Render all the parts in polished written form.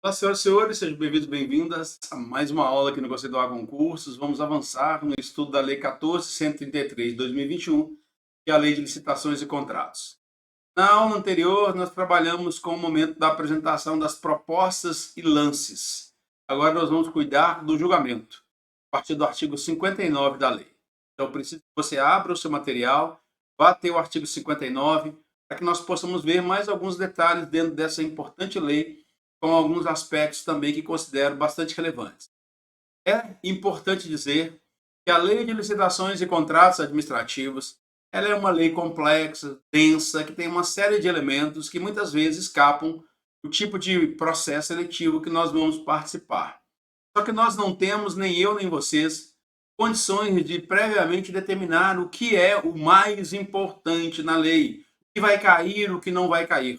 Olá, senhoras e senhores, sejam bem-vindos, bem-vindas a mais uma aula aqui no Conceituar Concursos. Vamos avançar no estudo da Lei 14.133 de 2021, que é a Lei de Licitações e Contratos. Na aula anterior, nós trabalhamos com o momento da apresentação das propostas e lances. Agora nós vamos cuidar do julgamento, a partir do artigo 59 da lei. Então, preciso que você abra o seu material, vá até o artigo 59, para que nós possamos ver mais alguns detalhes dentro dessa importante lei, com alguns aspectos também que considero bastante relevantes. É importante dizer que a Lei de Licitações e Contratos Administrativos ela é uma lei complexa, densa, que tem uma série de elementos que muitas vezes escapam do tipo de processo seletivo que nós vamos participar. Só que nós não temos, nem eu nem vocês, condições de previamente determinar o que é o mais importante na lei, o que vai cair, o que não vai cair.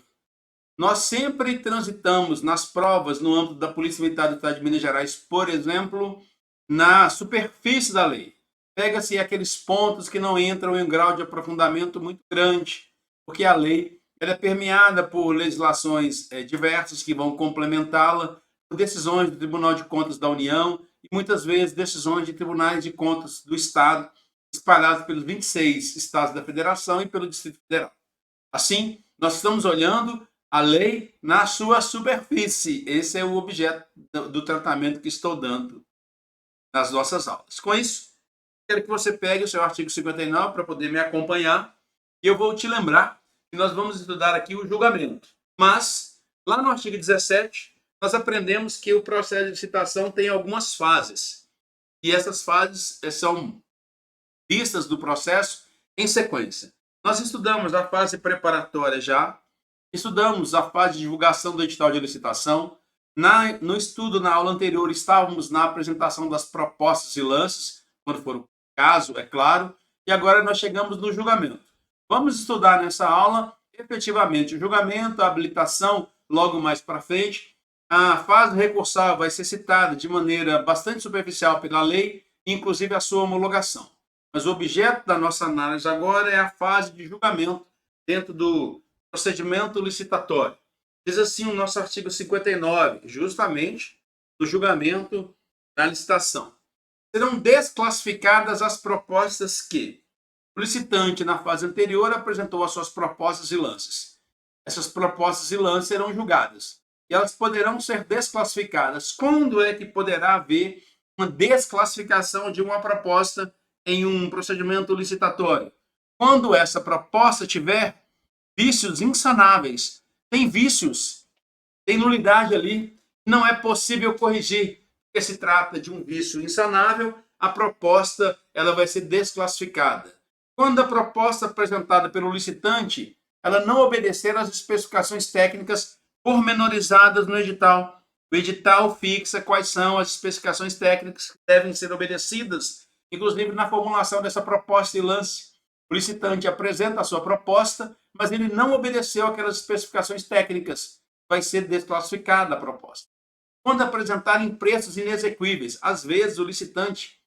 Nós sempre transitamos nas provas no âmbito da Polícia Militar do Estado de Minas Gerais, por exemplo, na superfície da lei. Pega-se aqueles pontos que não entram em grau de aprofundamento muito grande, porque a lei ela é permeada por legislações diversas que vão complementá-la, por decisões do Tribunal de Contas da União e muitas vezes decisões de tribunais de contas do Estado, espalhados pelos 26 estados da Federação e pelo Distrito Federal. Assim, nós estamos olhando a lei na sua superfície. Esse é o objeto do tratamento que estou dando nas nossas aulas. Com isso, quero que você pegue o seu artigo 59 para poder me acompanhar e eu vou te lembrar que nós vamos estudar aqui o julgamento. Mas, lá no artigo 17, nós aprendemos que o processo de licitação tem algumas fases. E essas fases são vistas do processo em sequência. Nós estudamos a fase preparatória já, estudamos a fase de divulgação do edital de licitação. No estudo, na aula anterior, estávamos na apresentação das propostas e lances, quando for o caso, é claro, e agora nós chegamos no julgamento. Vamos estudar nessa aula, efetivamente, o julgamento, a habilitação, logo mais para frente. A fase recursal vai ser citada de maneira bastante superficial pela lei, inclusive a sua homologação. Mas o objeto da nossa análise agora é a fase de julgamento dentro do procedimento licitatório. Diz assim o nosso artigo 59, justamente do julgamento da licitação. Serão desclassificadas as propostas que o licitante, na fase anterior, apresentou as suas propostas e lances. Essas propostas e lances serão julgadas. E elas poderão ser desclassificadas. Quando é que poderá haver uma desclassificação de uma proposta em um procedimento licitatório? Quando essa proposta tiver vícios insanáveis. Tem vícios, tem nulidade ali, não é possível corrigir, porque se trata de um vício insanável, a proposta ela vai ser desclassificada. Quando a proposta apresentada pelo licitante ela não obedecer às especificações técnicas pormenorizadas no edital, o edital fixa quais são as especificações técnicas que devem ser obedecidas, inclusive na formulação dessa proposta e lance. O licitante apresenta a sua proposta, mas ele não obedeceu aquelas especificações técnicas. Vai ser desclassificada a proposta. Quando apresentarem preços inexequíveis, às vezes o licitante,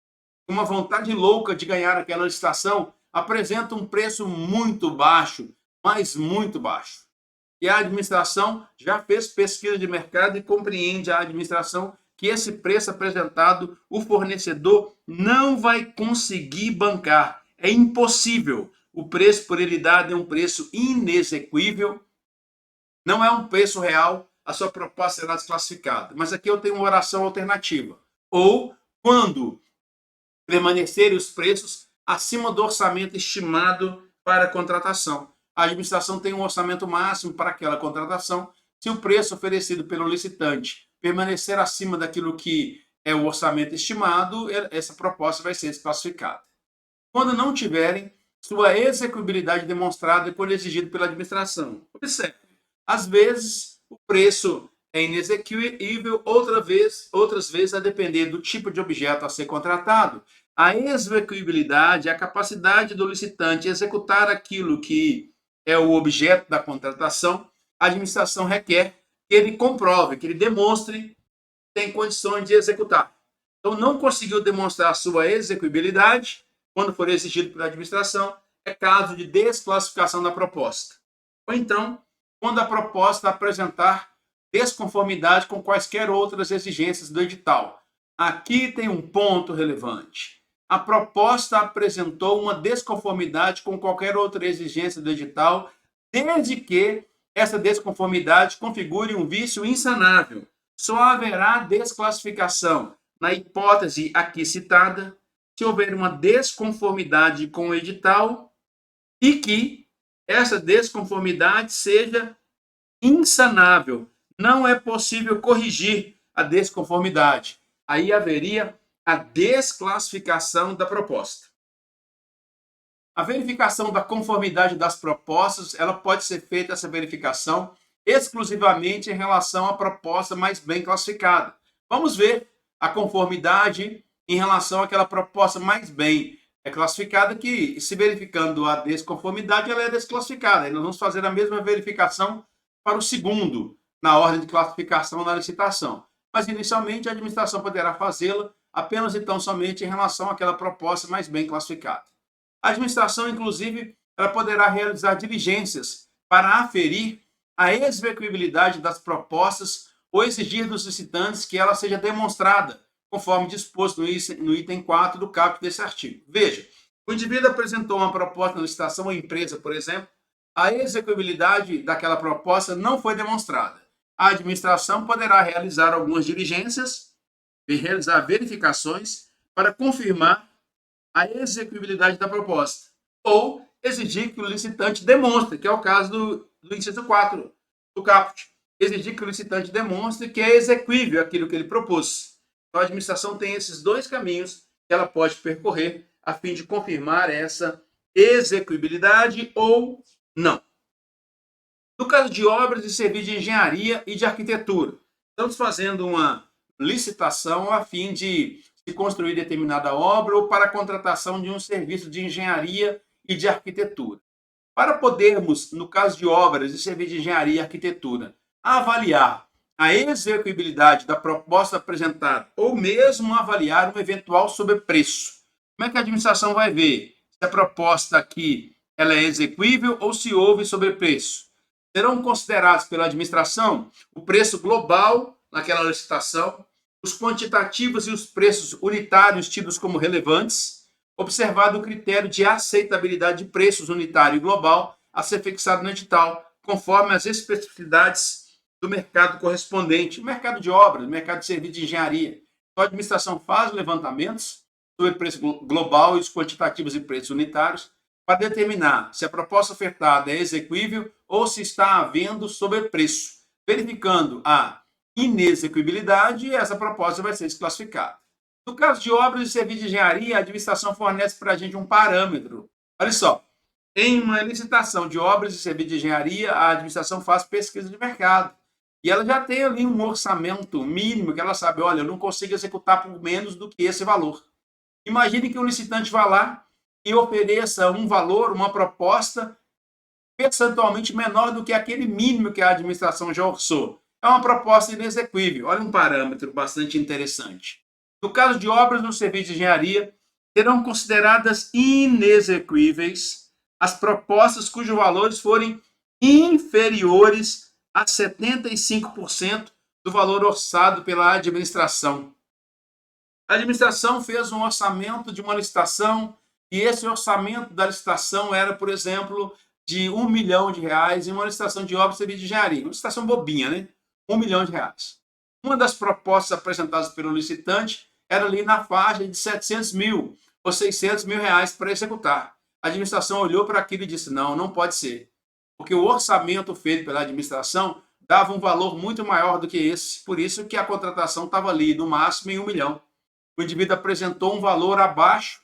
com uma vontade louca de ganhar aquela licitação, apresenta um preço muito baixo, mas muito baixo. E a administração já fez pesquisa de mercado e compreende a administração que esse preço apresentado, o fornecedor não vai conseguir bancar. É impossível. O preço por ele dado é um preço inexequível, não é um preço real, a sua proposta será desclassificada. Mas aqui eu tenho uma oração alternativa. Ou quando permanecerem os preços acima do orçamento estimado para a contratação. A administração tem um orçamento máximo para aquela contratação. Se o preço oferecido pelo licitante permanecer acima daquilo que é o orçamento estimado, essa proposta vai ser desclassificada. Quando não tiverem sua execuibilidade demonstrada quando exigido pela administração. Observe, às vezes o preço é inexequível, outras vezes, a depender do tipo de objeto a ser contratado, a execuibilidade, a capacidade do licitante executar aquilo que é o objeto da contratação, a administração requer que ele comprove, que ele demonstre que tem condições de executar. Então, não conseguiu demonstrar a sua execuibilidade, quando for exigido pela administração, é caso de desclassificação da proposta. Ou então, quando a proposta apresentar desconformidade com quaisquer outras exigências do edital. Aqui tem um ponto relevante. A proposta apresentou uma desconformidade com qualquer outra exigência do edital, desde que essa desconformidade configure um vício insanável. Só haverá desclassificação na hipótese aqui citada, se houver uma desconformidade com o edital e que essa desconformidade seja insanável. Não é possível corrigir a desconformidade. Aí haveria a desclassificação da proposta. A verificação da conformidade das propostas, ela pode ser feita, essa verificação, exclusivamente em relação à proposta mais bem classificada. Vamos ver a conformidade em relação àquela proposta mais bem classificada, que, se verificando a desconformidade, ela é desclassificada. E nós vamos fazer a mesma verificação para o segundo, na ordem de classificação da licitação. Mas, inicialmente, a administração poderá fazê-la apenas, então, somente em relação àquela proposta mais bem classificada. A administração, inclusive, ela poderá realizar diligências para aferir a execuibilidade das propostas ou exigir dos licitantes que ela seja demonstrada, conforme disposto no item 4 do caput desse artigo. Veja, o indivíduo apresentou uma proposta na licitação, uma empresa, por exemplo, a execuibilidade daquela proposta não foi demonstrada. A administração poderá realizar algumas diligências e realizar verificações para confirmar a execuibilidade da proposta, ou exigir que o licitante demonstre, que é o caso do inciso 4 do caput, exigir que o licitante demonstre que é exequível aquilo que ele propôs. Então, a administração tem esses dois caminhos que ela pode percorrer a fim de confirmar essa execuibilidade ou não. No caso de obras e serviços de engenharia e de arquitetura, estamos fazendo uma licitação a fim de se construir determinada obra ou para a contratação de um serviço de engenharia e de arquitetura. Para podermos, no caso de obras e serviços de engenharia e arquitetura, avaliar a execuibilidade da proposta apresentada ou mesmo avaliar um eventual sobrepreço, como é que a administração vai ver se a proposta aqui ela é exequível ou se houve sobrepreço? Serão considerados pela administração o preço global naquela licitação, os quantitativos e os preços unitários tidos como relevantes, observado o critério de aceitabilidade de preços unitário e global a ser fixado no edital, conforme as especificidades do mercado correspondente, mercado de obras, mercado de serviço de engenharia. Então, a administração faz levantamentos sobre preço global e os quantitativos e preços unitários para determinar se a proposta ofertada é exequível ou se está havendo sobrepreço. Verificando a inexequibilidade, essa proposta vai ser desclassificada. No caso de obras e serviços de engenharia, a administração fornece para a gente um parâmetro. Olha só, em uma licitação de obras e serviços de engenharia, a administração faz pesquisa de mercado. E ela já tem ali um orçamento mínimo que ela sabe, olha, eu não consigo executar por menos do que esse valor. Imagine que o licitante vá lá e ofereça um valor, uma proposta percentualmente menor do que aquele mínimo que a administração já orçou. É uma proposta inexequível. Olha um parâmetro bastante interessante. No caso de obras no serviço de engenharia, serão consideradas inexequíveis as propostas cujos valores forem inferiores a 75% do valor orçado pela administração. A administração fez um orçamento de uma licitação e esse orçamento da licitação era, por exemplo, de R$1 milhão em uma licitação de obras e serviço de engenharia. Uma licitação bobinha, né? R$1 milhão. Uma das propostas apresentadas pelo licitante era ali na faixa de 700 mil ou 600 mil reais para executar. A administração olhou para aquilo e disse, não, não pode ser. Porque o orçamento feito pela administração dava um valor muito maior do que esse. Por isso que a contratação estava ali, no máximo, em R$1 milhão. O indivíduo apresentou um valor abaixo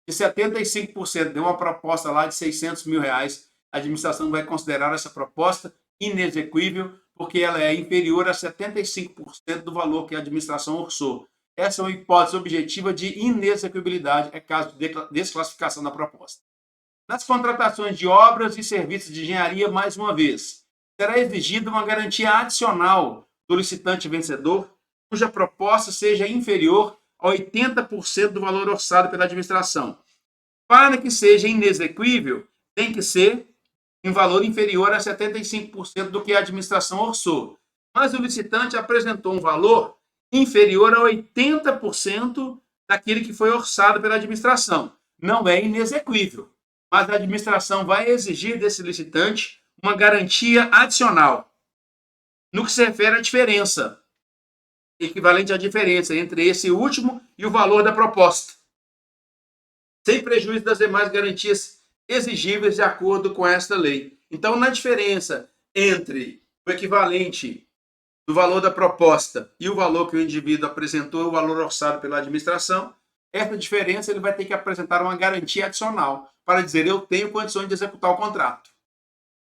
de 75%. Deu uma proposta lá de 600 mil reais. A administração vai considerar essa proposta inexequível, porque ela é inferior a 75% do valor que a administração orçou. Essa é uma hipótese objetiva de inexequibilidade, é caso de desclassificação da proposta. Nas contratações de obras e serviços de engenharia, mais uma vez, será exigida uma garantia adicional do licitante vencedor, cuja proposta seja inferior a 80% do valor orçado pela administração. Para que seja inexequível, tem que ser em valor inferior a 75% do que a administração orçou. mas o licitante apresentou um valor inferior a 80% daquele que foi orçado pela administração. Não é inexequível, mas a administração vai exigir desse licitante uma garantia adicional no que se refere à diferença, equivalente à diferença entre esse último e o valor da proposta, sem prejuízo das demais garantias exigíveis de acordo com esta lei. Então, na diferença entre o equivalente do valor da proposta e o valor que o indivíduo apresentou, o valor orçado pela administração, essa diferença ele vai ter que apresentar uma garantia adicional para dizer eu tenho condições de executar o contrato.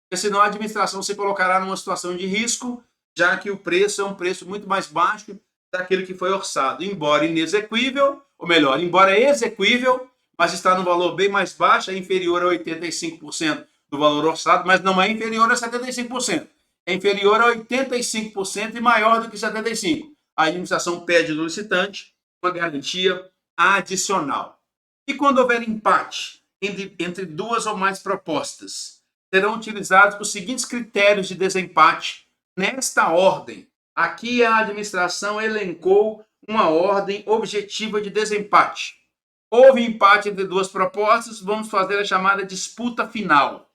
Porque senão a administração se colocará numa situação de risco, já que o preço é um preço muito mais baixo daquele que foi orçado, embora inexequível, ou melhor, embora exequível, mas está no valor bem mais baixo, é inferior a 85% do valor orçado, mas não é inferior a 75%. É inferior a 85% e maior do que 75%. A administração pede do licitante uma garantia adicional. E quando houver empate entre duas ou mais propostas, serão utilizados os seguintes critérios de desempate nesta ordem. Aqui a administração elencou uma ordem objetiva de desempate. Houve empate entre duas propostas, vamos fazer a chamada disputa final.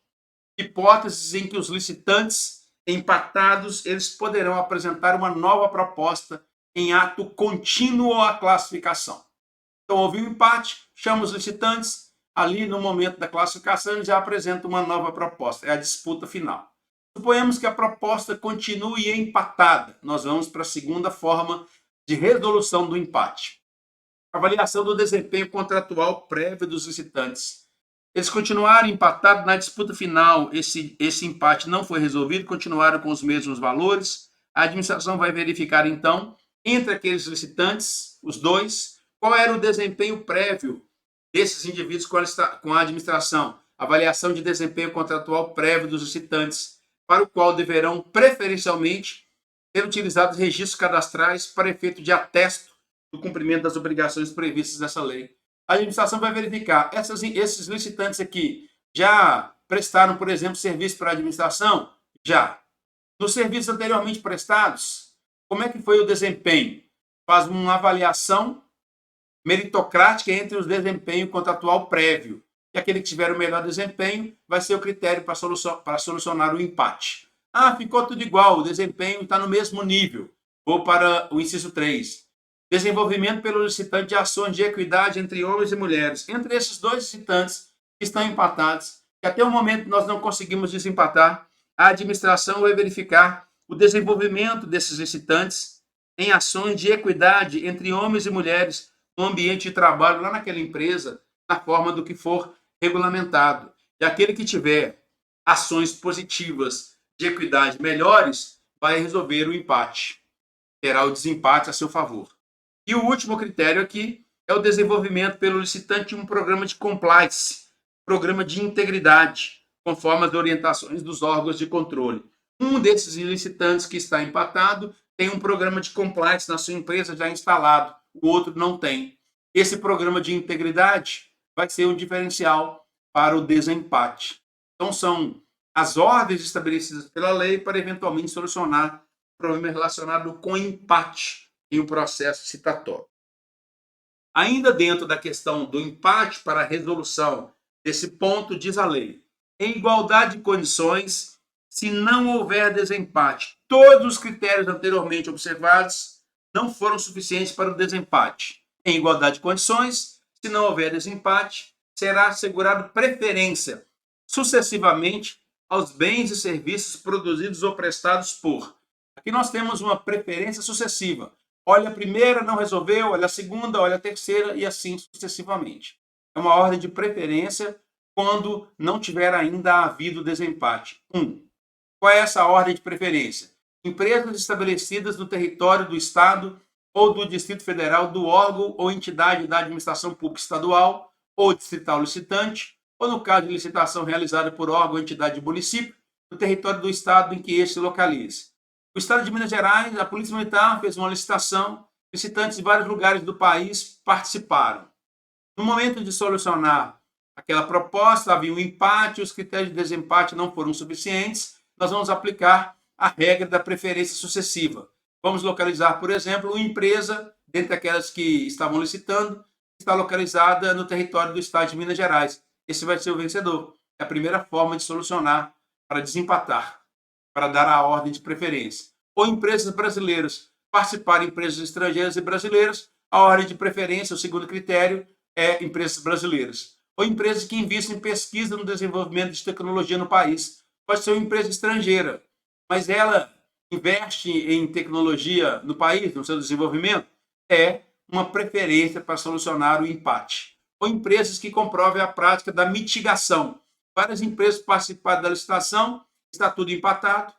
Hipóteses em que os licitantes empatados, eles poderão apresentar uma nova proposta em ato contínuo à classificação. Então, houve um empate, chama os licitantes, ali no momento da classificação, eles já apresentam uma nova proposta, é a disputa final. Suponhamos que a proposta continue empatada. Nós vamos para a segunda forma de resolução do empate. Avaliação do desempenho contratual prévio dos licitantes. Eles continuaram empatados na disputa final, esse empate não foi resolvido, continuaram com os mesmos valores. A administração vai verificar, então, entre aqueles licitantes, os dois, qual era o desempenho prévio desses indivíduos com a administração. Avaliação de desempenho contratual prévio dos licitantes, para o qual deverão, preferencialmente, ser utilizados registros cadastrais para efeito de atesto do cumprimento das obrigações previstas nessa lei. A administração vai verificar, esses licitantes aqui já prestaram, por exemplo, serviço para a administração? Já. Nos serviços anteriormente prestados, como é que foi o desempenho? Faz uma avaliação meritocrática entre o desempenho contratual prévio. E aquele que tiver o melhor desempenho vai ser o critério para solucionar o empate. Ah, ficou tudo igual, o desempenho está no mesmo nível. Vou para o inciso 3. Desenvolvimento pelo licitante de ações de equidade entre homens e mulheres. Entre esses dois licitantes que estão empatados, que até o momento nós não conseguimos desempatar, a administração vai verificar o desenvolvimento desses licitantes em ações de equidade entre homens e mulheres no ambiente de trabalho, lá naquela empresa, na forma do que for regulamentado. E aquele que tiver ações positivas de equidade melhores, vai resolver o empate. Terá o desempate a seu favor. E o último critério aqui é o desenvolvimento pelo licitante de um programa de compliance, programa de integridade, conforme as orientações dos órgãos de controle. Um desses licitantes que está empatado tem um programa de compliance na sua empresa já instalado, o outro não tem. Esse programa de integridade vai ser um diferencial para o desempate. Então, são as ordens estabelecidas pela lei para eventualmente solucionar problema relacionado com empate em um processo citatório. Ainda dentro da questão do empate para a resolução desse ponto, diz a lei, em igualdade de condições, se não houver desempate, todos os critérios anteriormente observados não foram suficientes para o desempate. Em igualdade de condições, se não houver desempate, será assegurado preferência sucessivamente aos bens e serviços produzidos ou prestados por. Aqui nós temos uma preferência sucessiva. Olha a primeira, não resolveu, olha a segunda, olha a terceira e assim sucessivamente. É uma ordem de preferência quando não tiver ainda havido desempate. 1. Qual é essa ordem de preferência? Empresas estabelecidas no território do Estado ou do Distrito Federal do órgão ou entidade da administração pública estadual ou distrital licitante, ou no caso de licitação realizada por órgão ou entidade de município, no território do Estado em que este se localize. O Estado de Minas Gerais, a Polícia Militar fez uma licitação, licitantes de vários lugares do país participaram. No momento de solucionar aquela proposta, havia um empate, os critérios de desempate não foram suficientes, nós vamos aplicar a regra da preferência sucessiva. Vamos localizar, por exemplo, uma empresa, dentre aquelas que estavam licitando, está localizada no território do estado de Minas Gerais. Esse vai ser o vencedor. É a primeira forma de solucionar para desempatar, para dar a ordem de preferência. Ou empresas brasileiras participarem empresas estrangeiras e brasileiras, a ordem de preferência, o segundo critério, é empresas brasileiras. Ou empresas que investem em pesquisa no desenvolvimento de tecnologia no país. Pode ser uma empresa estrangeira, mas ela investe em tecnologia no país, no seu desenvolvimento, é uma preferência para solucionar o empate. Ou empresas que comprovem a prática da mitigação. Várias empresas participaram da licitação, está tudo empatado,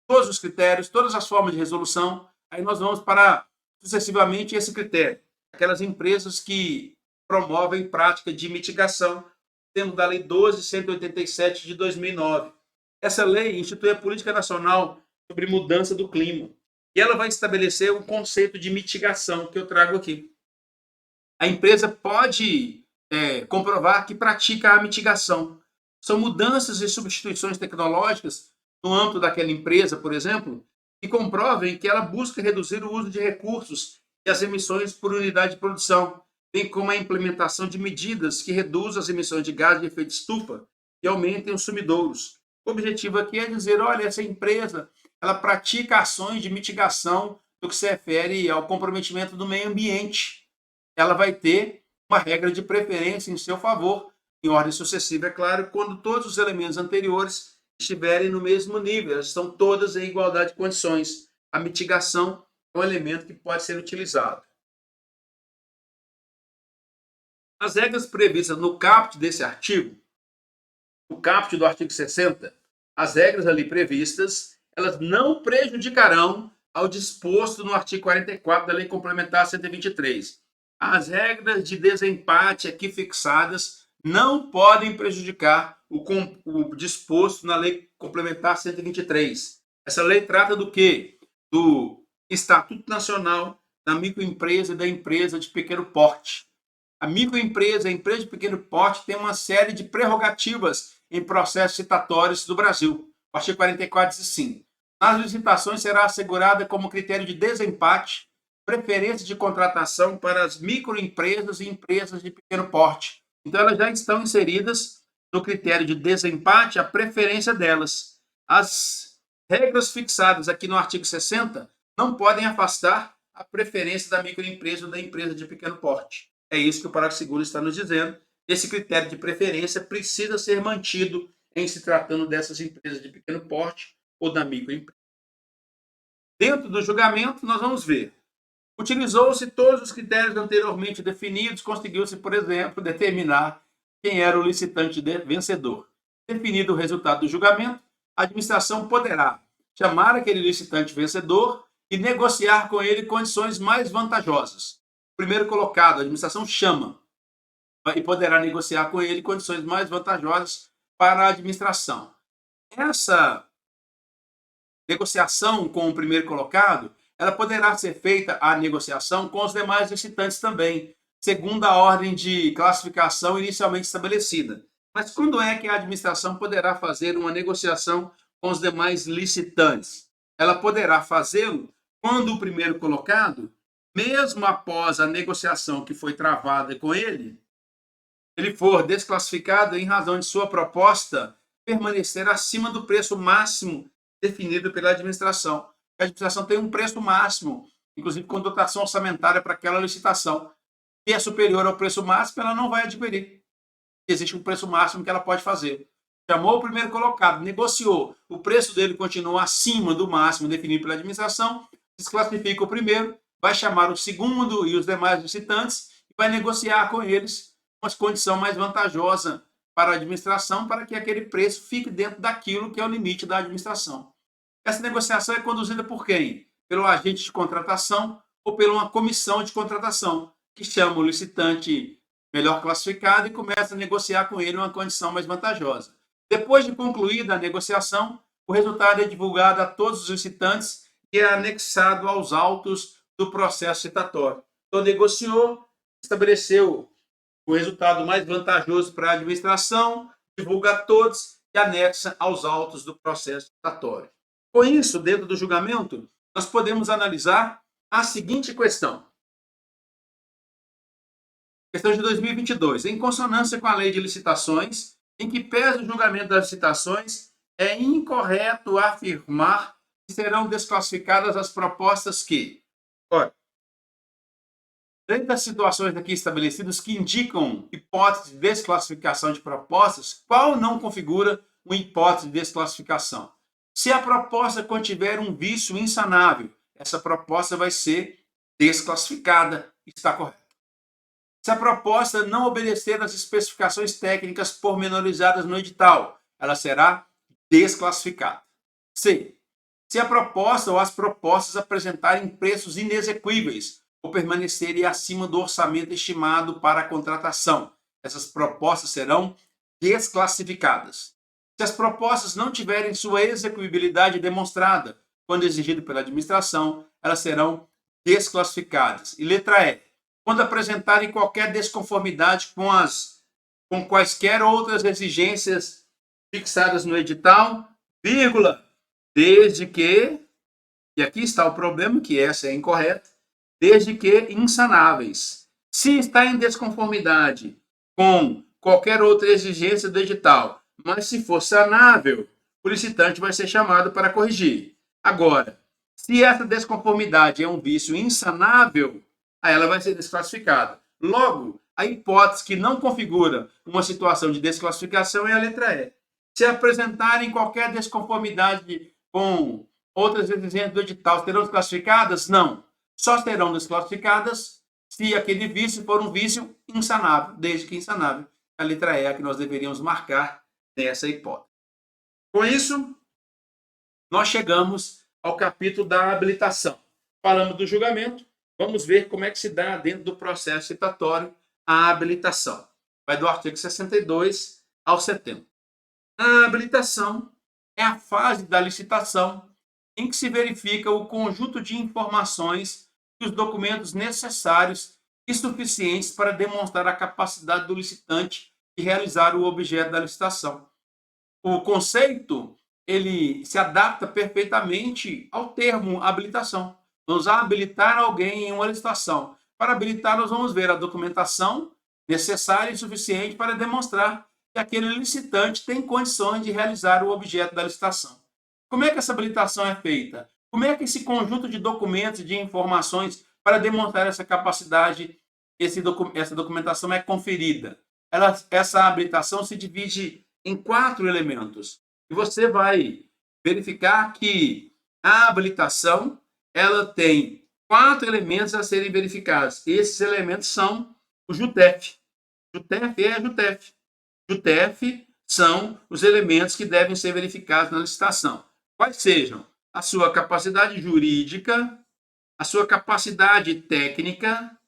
todos os critérios, todas as formas de resolução, aí nós vamos para, sucessivamente, esse critério. Aquelas empresas que promovem prática de mitigação, temos da Lei 12.187 de 2009. Essa lei institui a Política Nacional sobre Mudança do Clima. E ela vai estabelecer um conceito de mitigação que eu trago aqui. A empresa pode comprovar que pratica a mitigação. São mudanças e substituições tecnológicas no âmbito daquela empresa, por exemplo, que comprovem que ela busca reduzir o uso de recursos e as emissões por unidade de produção, bem como a implementação de medidas que reduzam as emissões de gás de efeito estufa e aumentem os sumidouros. O objetivo aqui é dizer, olha, essa empresa ela pratica ações de mitigação no que se refere ao comprometimento do meio ambiente. Ela vai ter uma regra de preferência em seu favor, em ordem sucessiva, é claro, quando todos os elementos anteriores estiverem no mesmo nível, elas estão todas em igualdade de condições. A mitigação é um elemento que pode ser utilizado. As regras previstas no caput desse artigo, no caput do artigo 60, as regras ali previstas, elas não prejudicarão ao disposto no artigo 44 da Lei Complementar 123. As regras de desempate aqui fixadas não podem prejudicar o disposto na Lei Complementar 123. Essa lei trata do quê? Do Estatuto Nacional da Microempresa e da Empresa de Pequeno Porte. A microempresa, a empresa de pequeno porte, tem uma série de prerrogativas em processos citatórios do Brasil. O artigo 44 diz assim: nas licitações será assegurada como critério de desempate preferência de contratação para as microempresas e empresas de pequeno porte. Então, elas já estão inseridas no critério de desempate, a preferência delas. As regras fixadas aqui no artigo 60 não podem afastar a preferência da microempresa ou da empresa de pequeno porte. É isso que o parágrafo 2º está nos dizendo. Esse critério de preferência precisa ser mantido em se tratando dessas empresas de pequeno porte ou da microempresa. Dentro do julgamento, nós vamos ver. Utilizou-se todos os critérios anteriormente definidos, conseguiu-se, por exemplo, determinar quem era o licitante vencedor. Definido o resultado do julgamento, a administração poderá chamar aquele licitante vencedor e negociar com ele condições mais vantajosas. Primeiro colocado, a administração chama e poderá negociar com ele condições mais vantajosas para a administração. Essa negociação com o primeiro colocado, ela poderá ser feita a negociação com os demais licitantes também, segundo a ordem de classificação inicialmente estabelecida. Mas quando é que a administração poderá fazer uma negociação com os demais licitantes? Ela poderá fazê-lo quando o primeiro colocado, mesmo após a negociação que foi travada com ele for desclassificado em razão de sua proposta permanecer acima do preço máximo definido pela administração. A administração tem um preço máximo, inclusive com dotação orçamentária para aquela licitação. Se é superior ao preço máximo, ela não vai adquirir. Existe um preço máximo que ela pode fazer. Chamou o primeiro colocado, negociou, o preço dele continua acima do máximo definido pela administração, desclassifica o primeiro, vai chamar o segundo e os demais licitantes e vai negociar com eles uma condição mais vantajosa para a administração, para que aquele preço fique dentro daquilo que é o limite da administração. Essa negociação é conduzida por quem? Pelo agente de contratação ou por uma comissão de contratação, que chama o licitante melhor classificado e começa a negociar com ele uma condição mais vantajosa. Depois de concluída a negociação, o resultado é divulgado a todos os licitantes e é anexado aos autos do processo citatório. Então, negociou, estabeleceu o resultado mais vantajoso para a administração, divulga a todos e anexa aos autos do processo citatório. Com isso, dentro do julgamento, nós podemos analisar a seguinte questão. Questão de 2022. Em consonância com a lei de licitações, em que pese o julgamento das licitações, é incorreto afirmar que serão desclassificadas as propostas que, ora, dentro das situações aqui estabelecidas que indicam hipótese de desclassificação de propostas, qual não configura uma hipótese de desclassificação? Se a proposta contiver um vício insanável, essa proposta vai ser desclassificada. Está correto. Se a proposta não obedecer às especificações técnicas pormenorizadas no edital, ela será desclassificada. C. Se a proposta ou as propostas apresentarem preços inexequíveis ou permanecerem acima do orçamento estimado para a contratação, essas propostas serão desclassificadas. Se as propostas não tiverem sua execuibilidade demonstrada quando exigido pela administração, elas serão desclassificadas. E letra E. Quando apresentarem qualquer desconformidade com quaisquer outras exigências fixadas no edital, vírgula, desde que, e aqui está o problema, que essa é incorreta, desde que insanáveis. Se está em desconformidade com qualquer outra exigência do edital, mas se for sanável, o licitante vai ser chamado para corrigir. Agora, se essa desconformidade é um vício insanável, aí ela vai ser desclassificada. Logo, a hipótese que não configura uma situação de desclassificação é a letra E. Se apresentarem qualquer desconformidade com outras exigências do edital, serão desclassificadas? Não. Só serão desclassificadas se aquele vício for um vício insanável, desde que insanável. A letra E é a que nós deveríamos marcar nessa hipótese. Com isso, nós chegamos ao capítulo da habilitação. Falamos do julgamento. Vamos ver como é que se dá dentro do processo citatório a habilitação. Vai do artigo 62 ao 70. A habilitação é a fase da licitação em que se verifica o conjunto de informações e os documentos necessários e suficientes para demonstrar a capacidade do licitante de realizar o objeto da licitação. O conceito ele se adapta perfeitamente ao termo habilitação. Vamos habilitar alguém em uma licitação. Para habilitar, nós vamos ver a documentação necessária e suficiente para demonstrar que aquele licitante tem condições de realizar o objeto da licitação. Como é que essa habilitação é feita? Como é que esse conjunto de documentos e de informações para demonstrar essa capacidade, essa documentação é conferida? Essa habilitação se divide em 4 elementos. E você vai verificar que a habilitação ela tem 4 elementos a serem verificados. Esses elementos são o JUTEF. JUTEF é JUTEF. JUTEF são os elementos que devem ser verificados na licitação. Quais sejam? A sua capacidade jurídica, a sua capacidade técnica,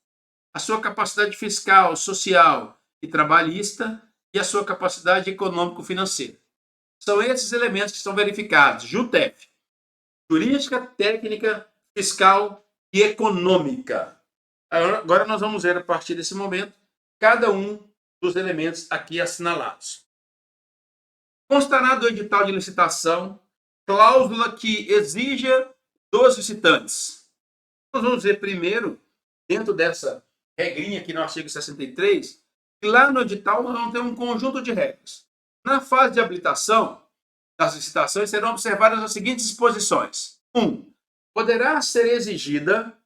a sua capacidade fiscal, social e trabalhista e a sua capacidade econômico-financeira. São esses elementos que são verificados. JUTEF. Jurídica, técnica, fiscal e econômica. Agora nós vamos ver, a partir desse momento, cada um dos elementos aqui assinalados. Constará do edital de licitação cláusula que exija dos licitantes. Nós vamos ver primeiro, dentro dessa regrinha aqui no artigo 63, que lá no edital nós vamos ter um conjunto de regras. Na fase de habilitação das licitações serão observadas as seguintes disposições. 1. Poderá ser exigida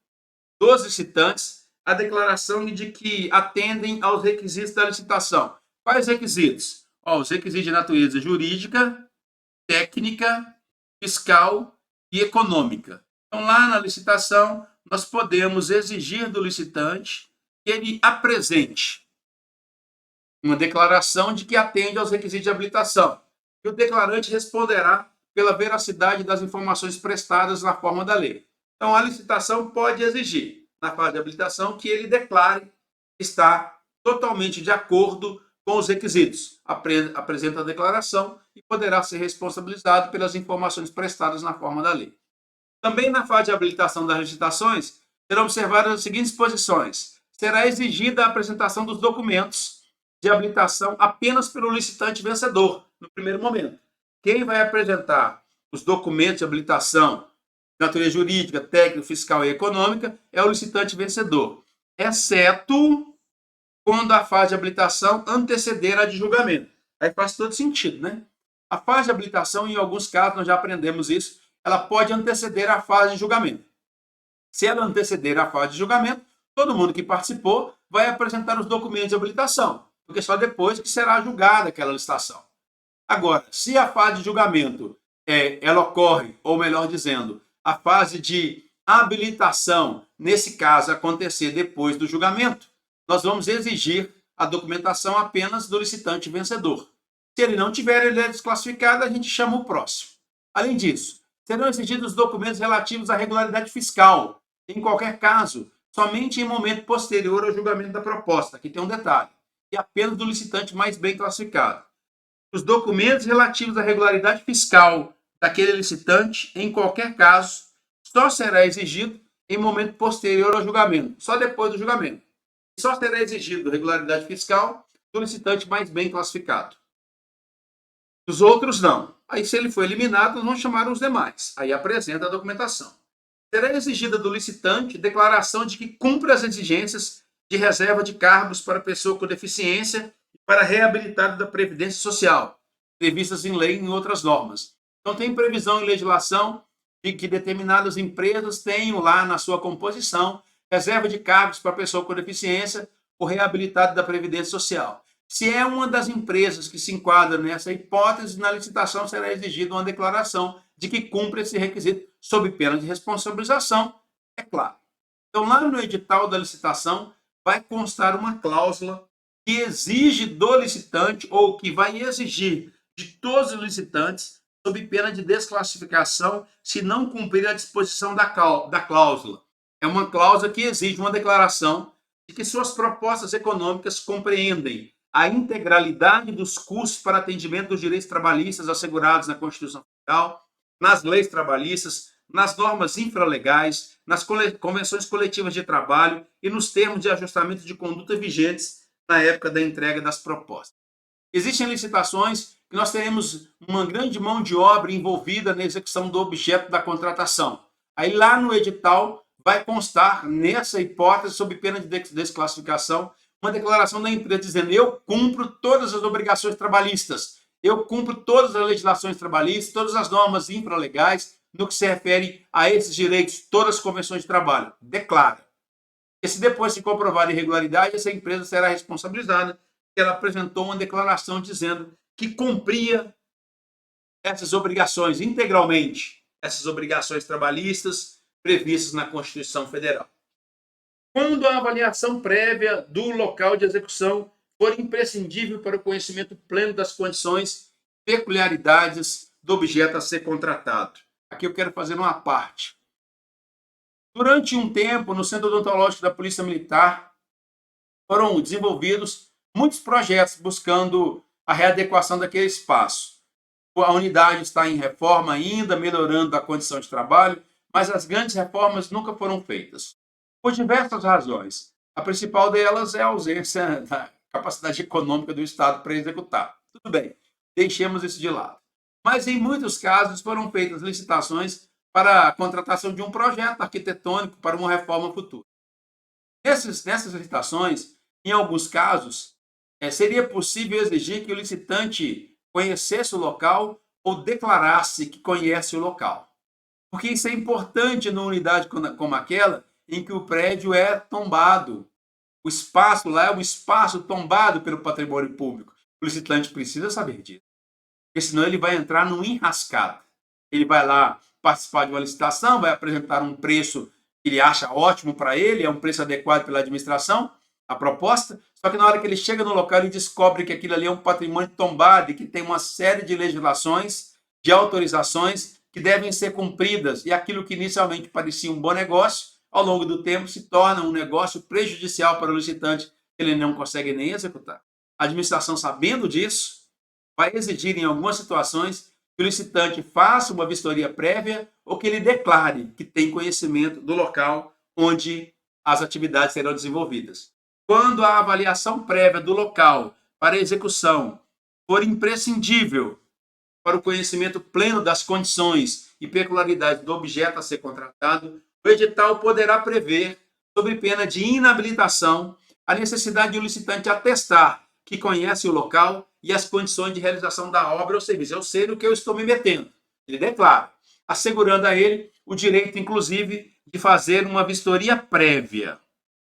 dos licitantes a declaração de que atendem aos requisitos da licitação. Quais requisitos? Os requisitos de natureza jurídica, técnica, fiscal e econômica. Então, lá na licitação, nós podemos exigir do licitante que ele apresente uma declaração de que atende aos requisitos de habilitação. E o declarante responderá pela veracidade das informações prestadas na forma da lei. Então, a licitação pode exigir, na fase de habilitação, que ele declare que está totalmente de acordo com os requisitos. Apresenta a declaração e poderá ser responsabilizado pelas informações prestadas na forma da lei. Também na fase de habilitação das licitações, serão observadas as seguintes disposições. Será exigida a apresentação dos documentos de habilitação apenas pelo licitante vencedor, no primeiro momento. Quem vai apresentar os documentos de habilitação, natureza jurídica, técnica, fiscal e econômica, é o licitante vencedor, exceto quando a fase de habilitação anteceder a de julgamento. Aí faz todo sentido, né? A fase de habilitação, em alguns casos, nós já aprendemos isso, ela pode anteceder a fase de julgamento. Se ela anteceder a fase de julgamento, todo mundo que participou vai apresentar os documentos de habilitação, porque só depois que será julgada aquela licitação. Agora, se a fase de julgamento ela ocorre, ou melhor dizendo, a fase de habilitação, nesse caso, acontecer depois do julgamento, nós vamos exigir a documentação apenas do licitante vencedor. Se ele não tiver, ele é desclassificado, a gente chama o próximo. Além disso, serão exigidos documentos relativos à regularidade fiscal, em qualquer caso, somente em momento posterior ao julgamento da proposta. Aqui tem um detalhe, e apenas do licitante mais bem classificado. Os documentos relativos à regularidade fiscal daquele licitante, em qualquer caso, só será exigido em momento posterior ao julgamento, só depois do julgamento. Só será exigido regularidade fiscal do licitante mais bem classificado. Os outros não. Aí, se ele for eliminado, nós vamos chamar os demais. Aí apresenta a documentação. Será exigida do licitante declaração de que cumpre as exigências de reserva de cargos para pessoa com deficiência e para reabilitado da Previdência Social, previstas em lei e em outras normas. Então, tem previsão em legislação de que determinadas empresas tenham lá na sua composição reserva de cargos para pessoa com deficiência ou reabilitado da Previdência Social. Se é uma das empresas que se enquadra nessa hipótese, na licitação será exigida uma declaração de que cumpre esse requisito, sob pena de responsabilização, é claro. Então, lá no edital da licitação, vai constar uma cláusula que exige do licitante, ou que vai exigir de todos os licitantes, sob pena de desclassificação, se não cumprir a disposição da cláusula. É uma cláusula que exige uma declaração de que suas propostas econômicas compreendem a integralidade dos custos para atendimento dos direitos trabalhistas assegurados na Constituição Federal, nas leis trabalhistas, nas normas infralegais, nas convenções coletivas de trabalho e nos termos de ajustamento de conduta vigentes na época da entrega das propostas. Existem licitações que nós teremos uma grande mão de obra envolvida na execução do objeto da contratação. Aí lá no edital vai constar, nessa hipótese, sob pena de desclassificação, uma declaração da empresa dizendo: eu cumpro todas as obrigações trabalhistas, eu cumpro todas as legislações trabalhistas, todas as normas infralegais, no que se refere a esses direitos, todas as convenções de trabalho. Declara. E se depois se comprovar irregularidade, essa empresa será responsabilizada, porque ela apresentou uma declaração dizendo que cumpria essas obrigações integralmente, essas obrigações trabalhistas previstas na Constituição Federal. Quando a avaliação prévia do local de execução for imprescindível para o conhecimento pleno das condições, peculiaridades do objeto a ser contratado. Aqui eu quero fazer uma parte. Durante um tempo, no Centro Odontológico da Polícia Militar, foram desenvolvidos muitos projetos buscando a readequação daquele espaço. A unidade está em reforma ainda, melhorando a condição de trabalho, mas as grandes reformas nunca foram feitas, por diversas razões. A principal delas é a ausência da capacidade econômica do Estado para executar. Tudo bem, deixemos isso de lado. Mas, em muitos casos, foram feitas licitações para a contratação de um projeto arquitetônico para uma reforma futura. Nessas licitações, em alguns casos, seria possível exigir que o licitante conhecesse o local ou declarasse que conhece o local. Porque isso é importante numa unidade como aquela, em que o prédio é tombado. O espaço lá é um espaço tombado pelo patrimônio público. O licitante precisa saber disso, porque senão ele vai entrar num enrascado. Ele vai lá participar de uma licitação, vai apresentar um preço que ele acha ótimo para ele, é um preço adequado pela administração, a proposta, só que na hora que ele chega no local, ele descobre que aquilo ali é um patrimônio tombado e que tem uma série de legislações, de autorizações que devem ser cumpridas, e aquilo que inicialmente parecia um bom negócio, ao longo do tempo se torna um negócio prejudicial para o licitante, que ele não consegue nem executar. A administração, sabendo disso, vai exigir em algumas situações que o licitante faça uma vistoria prévia ou que ele declare que tem conhecimento do local onde as atividades serão desenvolvidas. Quando a avaliação prévia do local para execução for imprescindível para o conhecimento pleno das condições e peculiaridades do objeto a ser contratado, o edital poderá prever, sob pena de inabilitação, a necessidade de o licitante atestar que conhece o local e as condições de realização da obra ou serviço. Eu sei no que eu estou me metendo. Ele declara, assegurando a ele o direito, inclusive, de fazer uma vistoria prévia.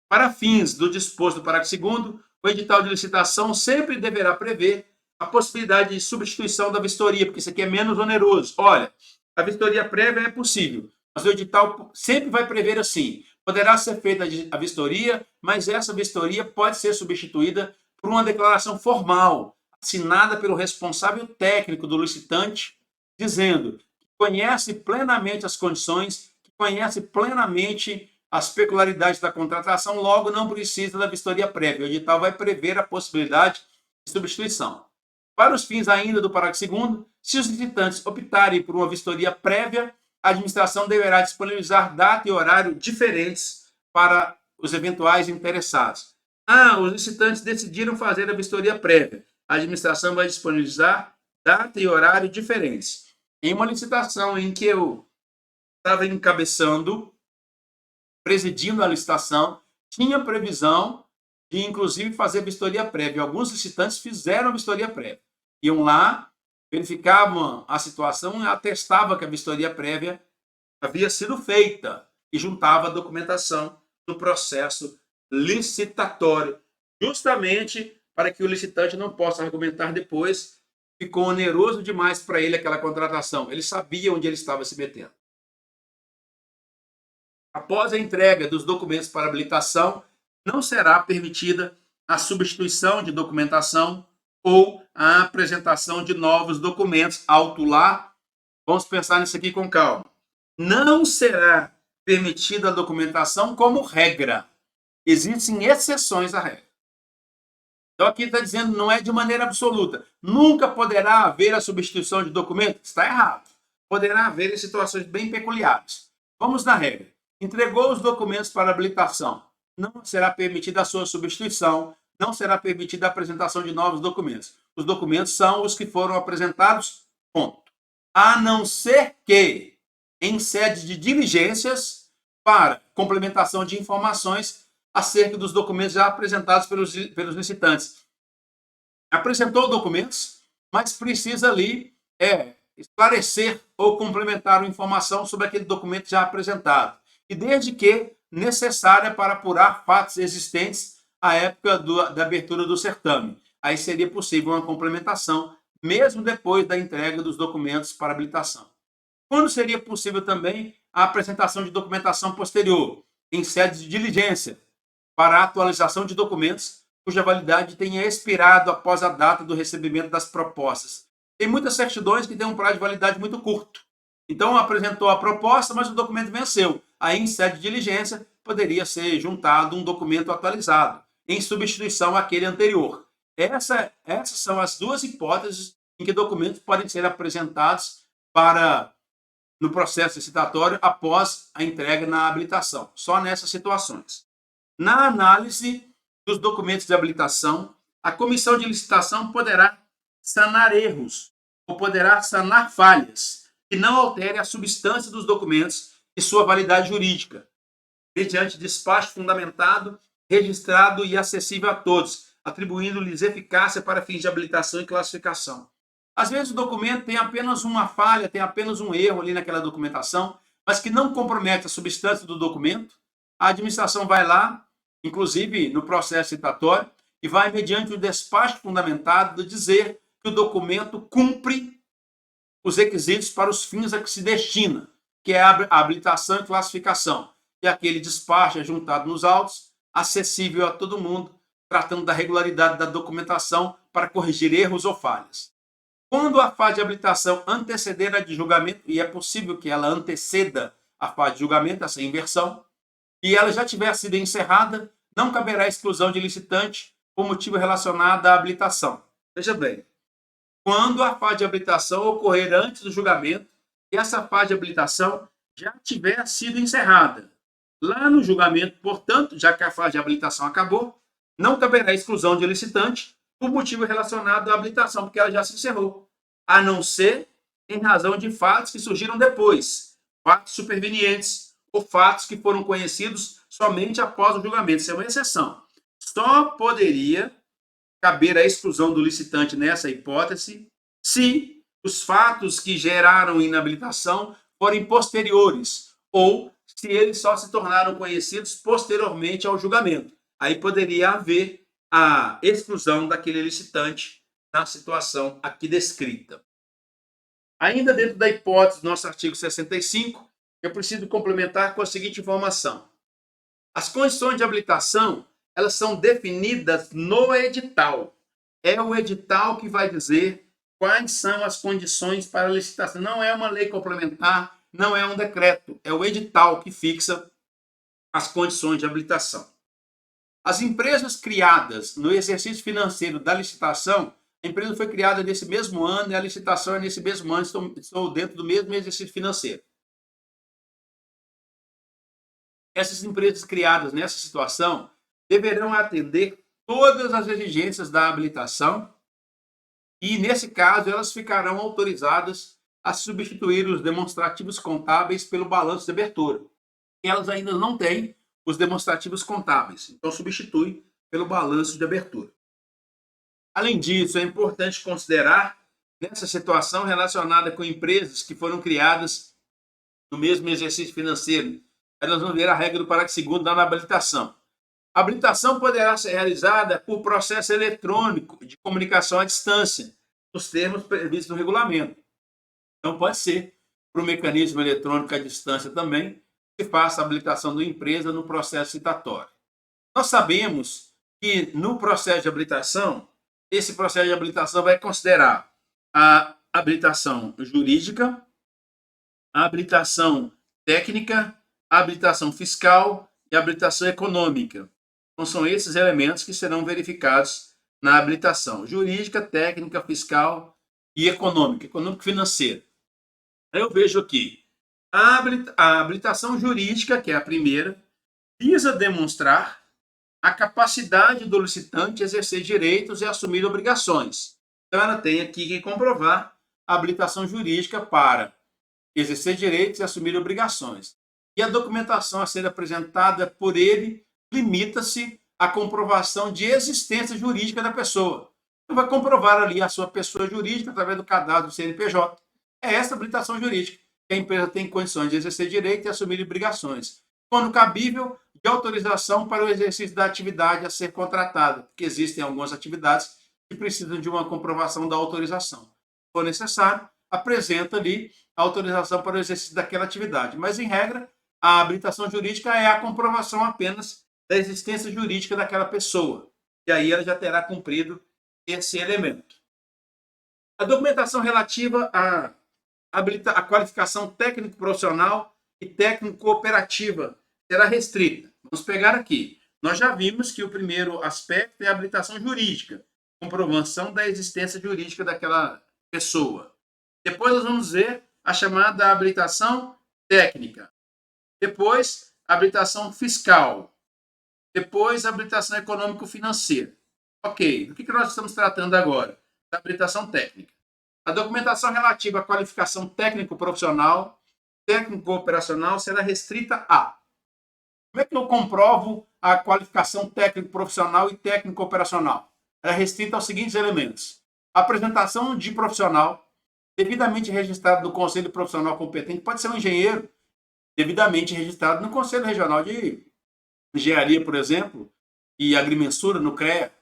Para fins do disposto do parágrafo 2º, o edital de licitação sempre deverá prever a possibilidade de substituição da vistoria, porque isso aqui é menos oneroso. Olha, a vistoria prévia é possível, mas o edital sempre vai prever assim, poderá ser feita a vistoria, mas essa vistoria pode ser substituída por uma declaração formal, assinada pelo responsável técnico do licitante, dizendo que conhece plenamente as condições, que conhece plenamente as peculiaridades da contratação, logo não precisa da vistoria prévia. O edital vai prever a possibilidade de substituição. Para os fins ainda do parágrafo 2º, se os licitantes optarem por uma vistoria prévia, a administração deverá disponibilizar data e horário diferentes para os eventuais interessados. Os licitantes decidiram fazer a vistoria prévia. A administração vai disponibilizar data e horário diferentes. Em uma licitação em que eu estava encabeçando, presidindo a licitação, tinha previsão de, inclusive, fazer vistoria prévia. Alguns licitantes fizeram a vistoria prévia. Iam lá, verificavam a situação e atestavam que a vistoria prévia havia sido feita e juntava a documentação do processo licitatório, justamente para que o licitante não possa argumentar depois que ficou oneroso demais para ele aquela contratação. Ele sabia onde ele estava se metendo. Após a entrega dos documentos para habilitação, não será permitida a substituição de documentação ou a apresentação de novos documentos. Alto lá, vamos pensar nisso aqui com calma. Não será permitida a documentação como regra. Existem exceções à regra. Então aqui está dizendo não é de maneira absoluta. Nunca poderá haver a substituição de documento. Está errado. Poderá haver em situações bem peculiares. Vamos na regra. Entregou os documentos para habilitação. Não será permitida a sua substituição. Não será permitida a apresentação de novos documentos. Os documentos são os que foram apresentados, ponto. A não ser que, em sede de diligências para complementação de informações acerca dos documentos já apresentados pelos licitantes. Apresentou documentos, mas precisa ali esclarecer ou complementar a informação sobre aquele documento já apresentado. E desde que necessária para apurar fatos existentes à época da abertura do certame. Aí seria possível uma complementação, mesmo depois da entrega dos documentos para habilitação. Quando seria possível também a apresentação de documentação posterior, em sede de diligência, para a atualização de documentos cuja validade tenha expirado após a data do recebimento das propostas. Tem muitas certidões que têm um prazo de validade muito curto. Então, apresentou a proposta, mas o documento venceu. Aí, em sede de diligência, poderia ser juntado um documento atualizado, em substituição àquele anterior. Essas são as duas hipóteses em que documentos podem ser apresentados no processo licitatório após a entrega na habilitação. Só nessas situações. Na análise dos documentos de habilitação, a comissão de licitação poderá sanar erros ou poderá sanar falhas que não alterem a substância dos documentos e sua validade jurídica, mediante despacho fundamentado, registrado e acessível a todos, atribuindo-lhes eficácia para fins de habilitação e classificação. Às vezes o documento tem apenas uma falha, tem apenas um erro ali naquela documentação, mas que não compromete a substância do documento. A administração vai lá, inclusive no processo citatório, e vai, mediante o despacho fundamentado, dizer que o documento cumpre os requisitos para os fins a que se destina, que é a habilitação e classificação. E aquele despacho é juntado nos autos, acessível a todo mundo, tratando da regularidade da documentação para corrigir erros ou falhas. Quando a fase de habilitação anteceder a de julgamento, e é possível que ela anteceda a fase de julgamento, essa inversão, e ela já tiver sido encerrada, não caberá exclusão de licitante por motivo relacionado à habilitação. Veja bem, quando a fase de habilitação ocorrer antes do julgamento e essa fase de habilitação já tiver sido encerrada. Lá no julgamento, portanto, já que a fase de habilitação acabou, não caberá exclusão de licitante por motivo relacionado à habilitação, porque ela já se encerrou. a não ser em razão de fatos que surgiram depois, fatos supervenientes ou fatos que foram conhecidos somente após o julgamento. Isso é uma exceção. Só poderia caber a exclusão do licitante nessa hipótese se os fatos que geraram inabilitação forem posteriores ou se eles só se tornaram conhecidos posteriormente ao julgamento. Aí poderia haver a exclusão daquele licitante na situação aqui descrita. Ainda dentro da hipótese do nosso artigo 65, eu preciso complementar com a seguinte informação. As condições de habilitação, elas são definidas no edital. É o edital que vai dizer quais são as condições para a licitação. Não é uma lei complementar, não é um decreto, é o edital que fixa as condições de habilitação. As empresas criadas no exercício financeiro da licitação, a empresa foi criada nesse mesmo ano e a licitação é nesse mesmo ano, estou dentro do mesmo exercício financeiro. Essas empresas criadas nessa situação deverão atender todas as exigências da habilitação e, nesse caso, elas ficarão autorizadas a substituir os demonstrativos contábeis pelo balanço de abertura. Elas ainda não têm os demonstrativos contábeis, então substitui pelo balanço de abertura. Além disso, é importante considerar, nessa situação relacionada com empresas que foram criadas no mesmo exercício financeiro, elas vão ver a regra do parágrafo 2º da habilitação. A habilitação poderá ser realizada por processo eletrônico de comunicação à distância, nos termos previstos no regulamento. Então, pode ser por um mecanismo eletrônico à distância também, que faça a habilitação da empresa no processo citatório. Nós sabemos que no processo de habilitação, esse processo de habilitação vai considerar a habilitação jurídica, a habilitação técnica, a habilitação fiscal e a habilitação econômica. Então, são esses elementos que serão verificados na habilitação jurídica, técnica, fiscal e econômica, econômico-financeira. Eu vejo aqui a habilitação jurídica, que é a primeira, visa demonstrar a capacidade do licitante exercer direitos e assumir obrigações. Então, ela tem aqui que comprovar a habilitação jurídica para exercer direitos e assumir obrigações. E a documentação a ser apresentada por ele limita-se à comprovação de existência jurídica da pessoa. Então, vai comprovar ali a sua pessoa jurídica através do cadastro do CNPJ. É essa habilitação jurídica, que a empresa tem condições de exercer direito e assumir obrigações, quando cabível, de autorização para o exercício da atividade a ser contratada, porque existem algumas atividades que precisam de uma comprovação da autorização. Se for necessário, apresenta ali a autorização para o exercício daquela atividade. Mas, em regra, a habilitação jurídica é a comprovação apenas da existência jurídica daquela pessoa. E aí ela já terá cumprido esse elemento. A documentação relativa à qualificação técnico-profissional e técnico-cooperativa será restrita. Vamos pegar aqui. Nós já vimos que o primeiro aspecto é a habilitação jurídica, comprovação da existência jurídica daquela pessoa. Depois nós vamos ver a chamada habilitação técnica. Depois, a habilitação fiscal. Depois, a habilitação econômico-financeira. Ok, do que nós estamos tratando agora? Da habilitação técnica. A documentação relativa à qualificação técnico-profissional, técnico-operacional, será restrita a: como é que eu comprovo a qualificação técnico-profissional e técnico-operacional? Ela é restrita aos seguintes elementos: apresentação de profissional, devidamente registrado no Conselho Profissional competente, pode ser um engenheiro, devidamente registrado no Conselho Regional de Engenharia, por exemplo, e Agrimensura, no CREA,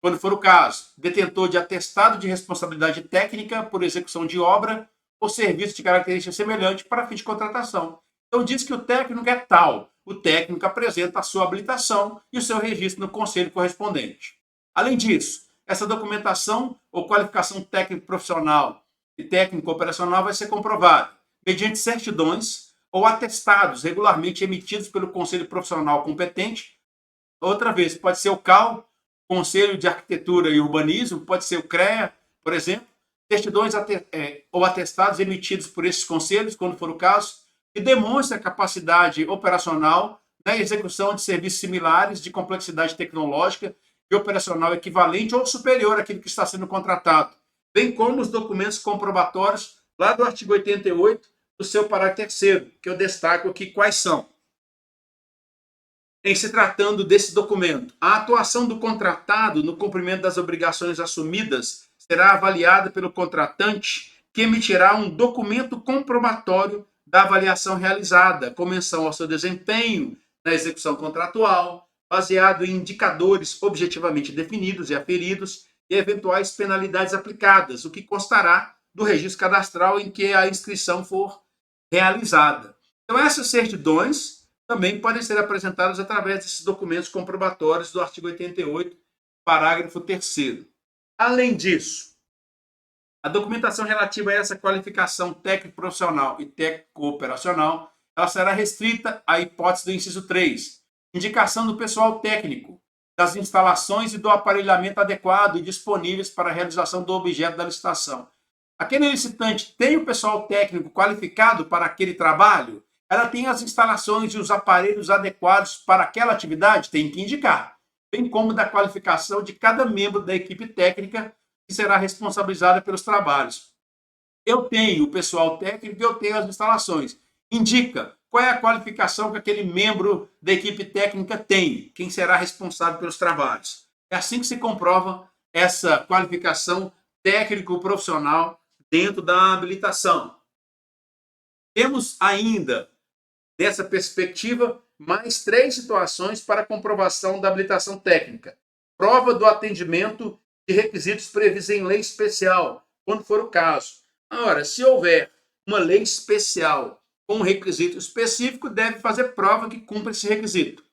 quando for o caso, detentor de atestado de responsabilidade técnica por execução de obra ou serviço de característica semelhante para fim de contratação. Então, diz que o técnico é tal. O técnico apresenta a sua habilitação e o seu registro no conselho correspondente. Além disso, essa documentação ou qualificação técnico-profissional e técnico-operacional vai ser comprovada mediante certidões ou atestados regularmente emitidos pelo Conselho Profissional competente. Outra vez, pode ser o CAU, Conselho de Arquitetura e Urbanismo, pode ser o CREA, por exemplo, certidões ou atestados emitidos por esses conselhos, quando for o caso, que demonstram a capacidade operacional na execução de serviços similares de complexidade tecnológica e operacional equivalente ou superior àquilo que está sendo contratado. bem como os documentos comprobatórios lá do artigo 88 do seu parágrafo 3º, que eu destaco aqui quais são. Em se tratando desse documento, a atuação do contratado no cumprimento das obrigações assumidas será avaliada pelo contratante, que emitirá um documento comprobatório da avaliação realizada, com menção ao seu desempenho na execução contratual, baseado em indicadores objetivamente definidos e aferidos e eventuais penalidades aplicadas, o que constará do registro cadastral em que a inscrição for realizada. Então, essas certidões também podem ser apresentadas através desses documentos comprobatórios do artigo 88, parágrafo 3º. Além disso, a documentação relativa a essa qualificação técnico-profissional e técnico-operacional, ela será restrita à hipótese do inciso 3, indicação do pessoal técnico, das instalações e do aparelhamento adequado e disponíveis para a realização do objeto da licitação. Aquele licitante tem o pessoal técnico qualificado para aquele trabalho? Ela tem as instalações e os aparelhos adequados para aquela atividade? Tem que indicar, bem como da qualificação de cada membro da equipe técnica que será responsabilizada pelos trabalhos. Eu tenho o pessoal técnico e eu tenho as instalações. Indica qual é a qualificação que aquele membro da equipe técnica tem, quem será responsável pelos trabalhos. É assim que se comprova essa qualificação técnico-profissional dentro da habilitação. Temos ainda, dessa perspectiva, mais 3 situações para comprovação da habilitação técnica. Prova do atendimento de requisitos previstos em lei especial, quando for o caso. Ora, se houver uma lei especial com um requisito específico, deve fazer prova que cumpra esse requisito.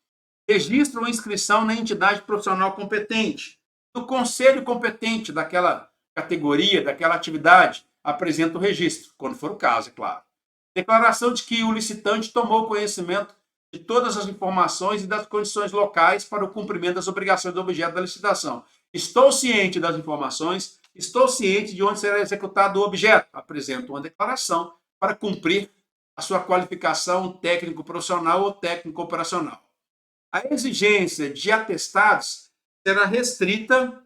Registro ou inscrição na entidade profissional competente. No conselho competente daquela categoria, daquela atividade, apresenta o registro, quando for o caso, é claro. Declaração de que o licitante tomou conhecimento de todas as informações e das condições locais para o cumprimento das obrigações do objeto da licitação. Estou ciente das informações, estou ciente de onde será executado o objeto. Apresento uma declaração para cumprir a sua qualificação técnico-profissional ou técnico-operacional. A exigência de atestados será restrita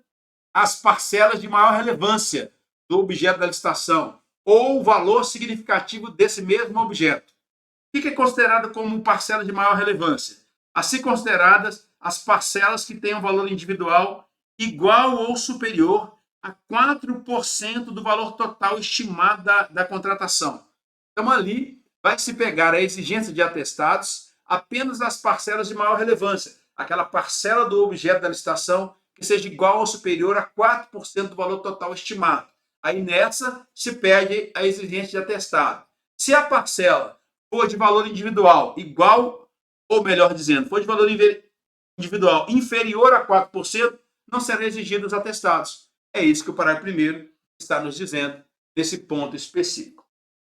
às parcelas de maior relevância do objeto da licitação ou o valor significativo desse mesmo objeto. O que é considerado como parcela de maior relevância? Assim consideradas as parcelas que têm um valor individual igual ou superior a 4% do valor total estimado da contratação. Então, ali vai se pegar a exigência de atestados apenas das parcelas de maior relevância, aquela parcela do objeto da licitação que seja igual ou superior a 4% do valor total estimado. Aí nessa se pede a exigência de atestado. Se a parcela for de valor individual igual, ou melhor dizendo, for de valor individual inferior a 4%, não serão exigidos os atestados. É isso que o parágrafo 1º está nos dizendo nesse ponto específico.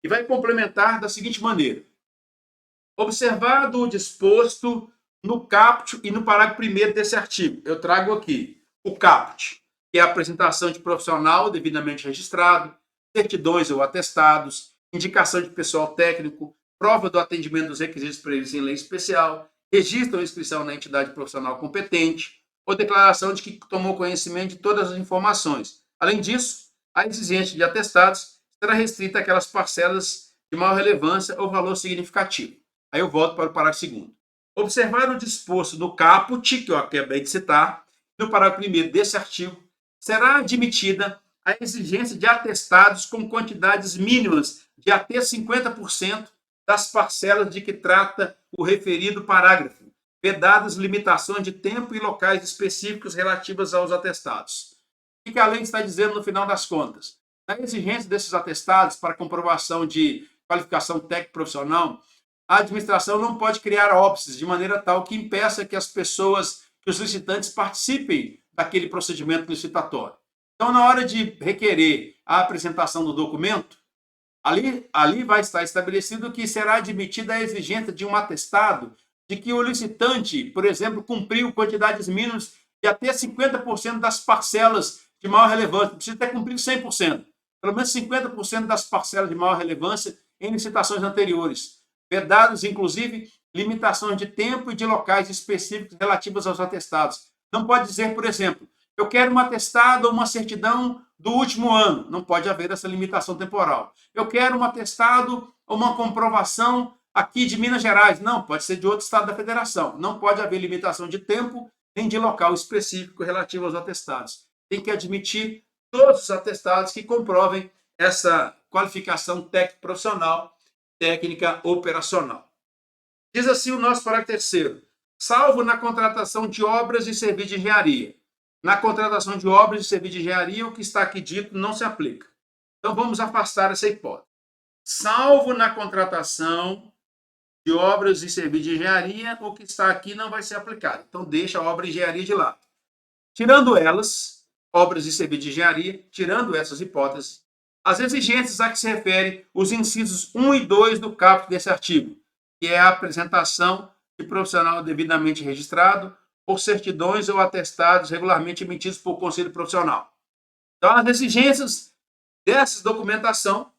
E vai complementar da seguinte maneira. Observado o disposto no caput e no parágrafo 1º desse artigo, eu trago aqui o caput, que é a apresentação de profissional devidamente registrado, certidões ou atestados, indicação de pessoal técnico, prova do atendimento dos requisitos previstos em lei especial, registro ou inscrição na entidade profissional competente, ou declaração de que tomou conhecimento de todas as informações. Além disso, a exigência de atestados será restrita àquelas parcelas de maior relevância ou valor significativo. Aí eu volto para o parágrafo 2º. Observar o disposto no caput, que eu acabei de citar, no parágrafo 1º desse artigo, será admitida a exigência de atestados com quantidades mínimas de até 50% das parcelas de que trata o referido parágrafo, vedadas limitações de tempo e locais específicos relativas aos atestados. O que a lei está dizendo no final das contas? Na exigência desses atestados para comprovação de qualificação técnico-profissional, a administração não pode criar óbices de maneira tal que impeça que as pessoas, que os licitantes participem daquele procedimento licitatório. Então, na hora de requerer a apresentação do documento, ali vai estar estabelecido que será admitida a exigência de um atestado de que o licitante, por exemplo, cumpriu quantidades mínimas de até 50% das parcelas de maior relevância. Não precisa ter cumprido 100%. Pelo menos 50% das parcelas de maior relevância em licitações anteriores. Vedados, inclusive, limitações de tempo e de locais específicos relativas aos atestados. Não pode dizer, por exemplo, Eu quero um atestado ou uma certidão do último ano. Não pode haver essa limitação temporal. Eu quero um atestado ou uma comprovação aqui de Minas Gerais. Não, pode ser de outro estado da federação. Não pode haver limitação de tempo nem de local específico relativo aos atestados. Tem que admitir todos os atestados que comprovem essa qualificação técnica profissional, técnica operacional. Diz assim o nosso parágrafo 3º. Salvo na contratação de obras e serviços de engenharia. Na contratação de obras e serviços de engenharia, o que está aqui dito não se aplica. Então, vamos afastar essa hipótese. Salvo na contratação de obras e serviços de engenharia, o que está aqui não vai ser aplicado. Então, deixa a obra e engenharia de lado. Tirando elas, obras e serviços de engenharia, tirando essas hipóteses, as exigências a que se refere os incisos 1 e 2 do caput desse artigo, que é a apresentação de profissional devidamente registrado, por certidões ou atestados regularmente emitidos por conselho profissional. Então, as exigências dessa documentação,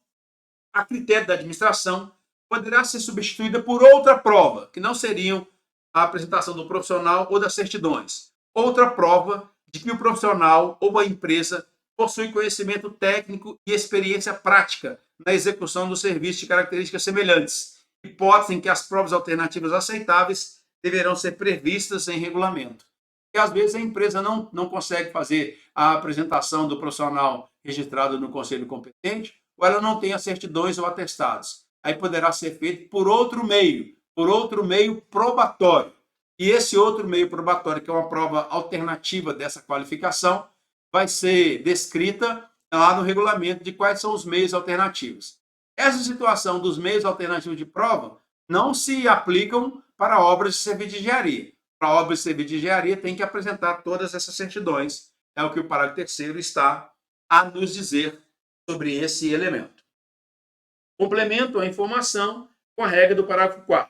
a critério da administração, poderá ser substituída por outra prova, que não seriam a apresentação do profissional ou das certidões. Outra prova de que o profissional ou a empresa possui conhecimento técnico e experiência prática na execução do serviço de características semelhantes, hipótese em que as provas alternativas aceitáveis deverão ser previstas em regulamento. E às vezes a empresa não consegue fazer a apresentação do profissional registrado no conselho competente, ou ela não tem as certidões ou atestados. Aí poderá ser feito por outro meio probatório. E esse outro meio probatório, que é uma prova alternativa dessa qualificação, vai ser descrita lá no regulamento de quais são os meios alternativos. Essa situação dos meios alternativos de prova não se aplicam para obras de serviço de engenharia. Para obras de serviço de engenharia tem que apresentar todas essas certidões. É o que o parágrafo 3º está a nos dizer sobre esse elemento. Complemento a informação com a regra do parágrafo 4º.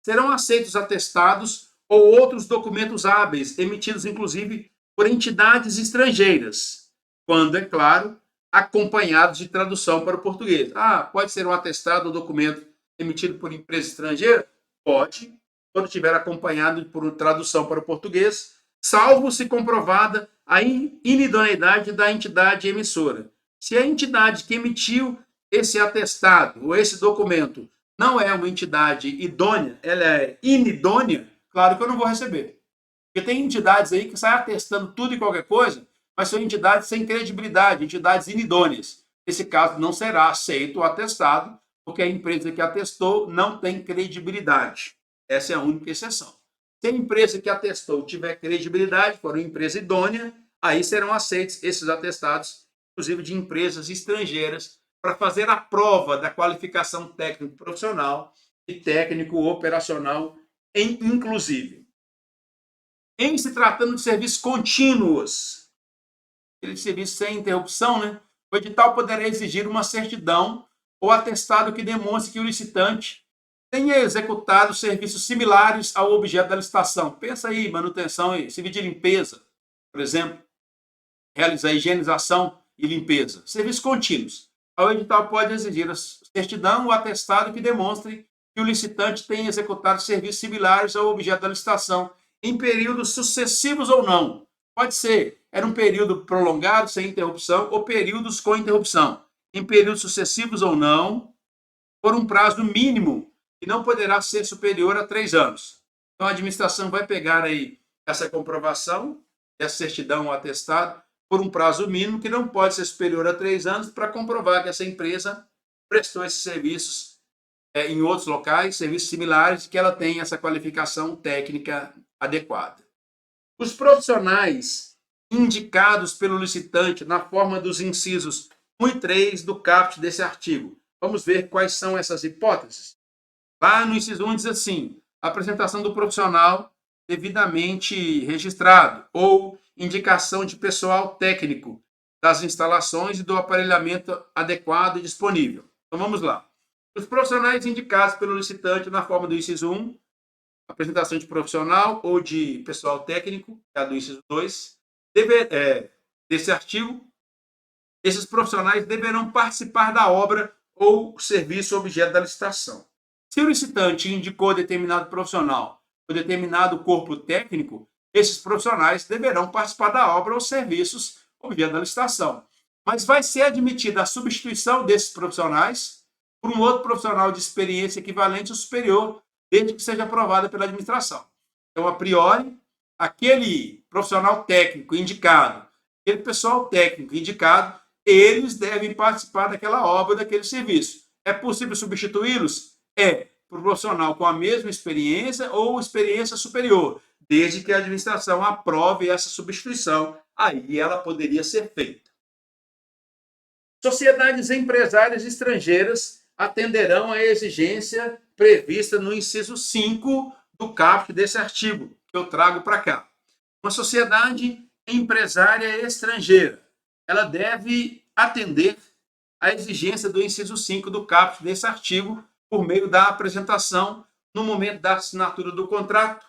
Serão aceitos atestados ou outros documentos hábeis, emitidos inclusive por entidades estrangeiras, quando, é claro, acompanhados de tradução para o português. Pode ser um atestado ou documento emitido por empresa estrangeira? Pode, quando tiver acompanhado por tradução para o português, salvo se comprovada a inidoneidade da entidade emissora. Se a entidade que emitiu esse atestado ou esse documento não é uma entidade idônea, ela é inidônea, claro que eu não vou receber. Porque tem entidades aí que saem atestando tudo e qualquer coisa, mas são entidades sem credibilidade, entidades inidôneas. Nesse caso, não será aceito o atestado, porque a empresa que atestou não tem credibilidade. Essa é a única exceção. Se a empresa que atestou tiver credibilidade, for uma empresa idônea, aí serão aceitos esses atestados, inclusive de empresas estrangeiras, para fazer a prova da qualificação técnico profissional e técnico operacional, inclusive. Em se tratando de serviços contínuos, aquele serviço sem interrupção, né? O edital poderá exigir uma certidão ou atestado que demonstre que o licitante tenha executado serviços similares ao objeto da licitação. Pensa aí, manutenção e serviço de limpeza, por exemplo, realizar higienização e limpeza. Serviços contínuos. O edital pode exigir a certidão ou atestado que demonstre que o licitante tenha executado serviços similares ao objeto da licitação, em períodos sucessivos ou não. Pode ser, era um período prolongado, sem interrupção, ou períodos com interrupção. Em períodos sucessivos ou não, por um prazo mínimo, que não poderá ser superior a 3 anos. Então, a administração vai pegar aí essa comprovação, essa certidão ou atestado, por um prazo mínimo, que não pode ser superior a 3 anos, para comprovar que essa empresa prestou esses serviços em outros locais, serviços similares, que ela tem essa qualificação técnica adequada. Os profissionais indicados pelo licitante na forma dos incisos 1 e 3 do caput desse artigo. Vamos ver quais são essas hipóteses. Lá no inciso 1 diz assim: apresentação do profissional devidamente registrado ou indicação de pessoal técnico das instalações e do aparelhamento adequado e disponível. Então vamos lá. Os profissionais indicados pelo licitante na forma do inciso 1, apresentação de profissional ou de pessoal técnico, que é a do inciso 2, desse artigo, esses profissionais deverão participar da obra ou serviço objeto da licitação. Se o licitante indicou determinado profissional ou determinado corpo técnico, esses profissionais deverão participar da obra ou serviços objeto da licitação. Mas vai ser admitida a substituição desses profissionais por um outro profissional de experiência equivalente ou superior, desde que seja aprovada pela administração. Então, a priori, aquele profissional técnico indicado, aquele pessoal técnico indicado, eles devem participar daquela obra, daquele serviço. É possível substituí-los? É, por um profissional com a mesma experiência ou experiência superior, desde que a administração aprove essa substituição. Aí ela poderia ser feita. Sociedades empresárias estrangeiras atenderão à exigência prevista no inciso 5 do caput desse artigo, que eu trago para cá. Uma sociedade empresária estrangeira, ela deve atender à exigência do inciso 5 do caput desse artigo por meio da apresentação, no momento da assinatura do contrato,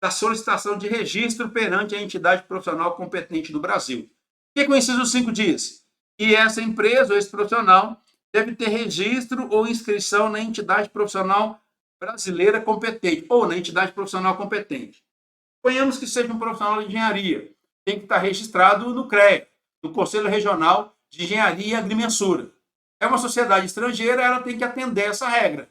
da solicitação de registro perante a entidade profissional competente do Brasil. O que o inciso 5 diz? Que essa empresa ou esse profissional deve ter registro ou inscrição na entidade profissional brasileira competente ou na entidade profissional competente. Suponhamos que seja um profissional de engenharia, tem que estar registrado no CREA, no Conselho Regional de Engenharia e Agrimensura. É uma sociedade estrangeira, ela tem que atender essa regra.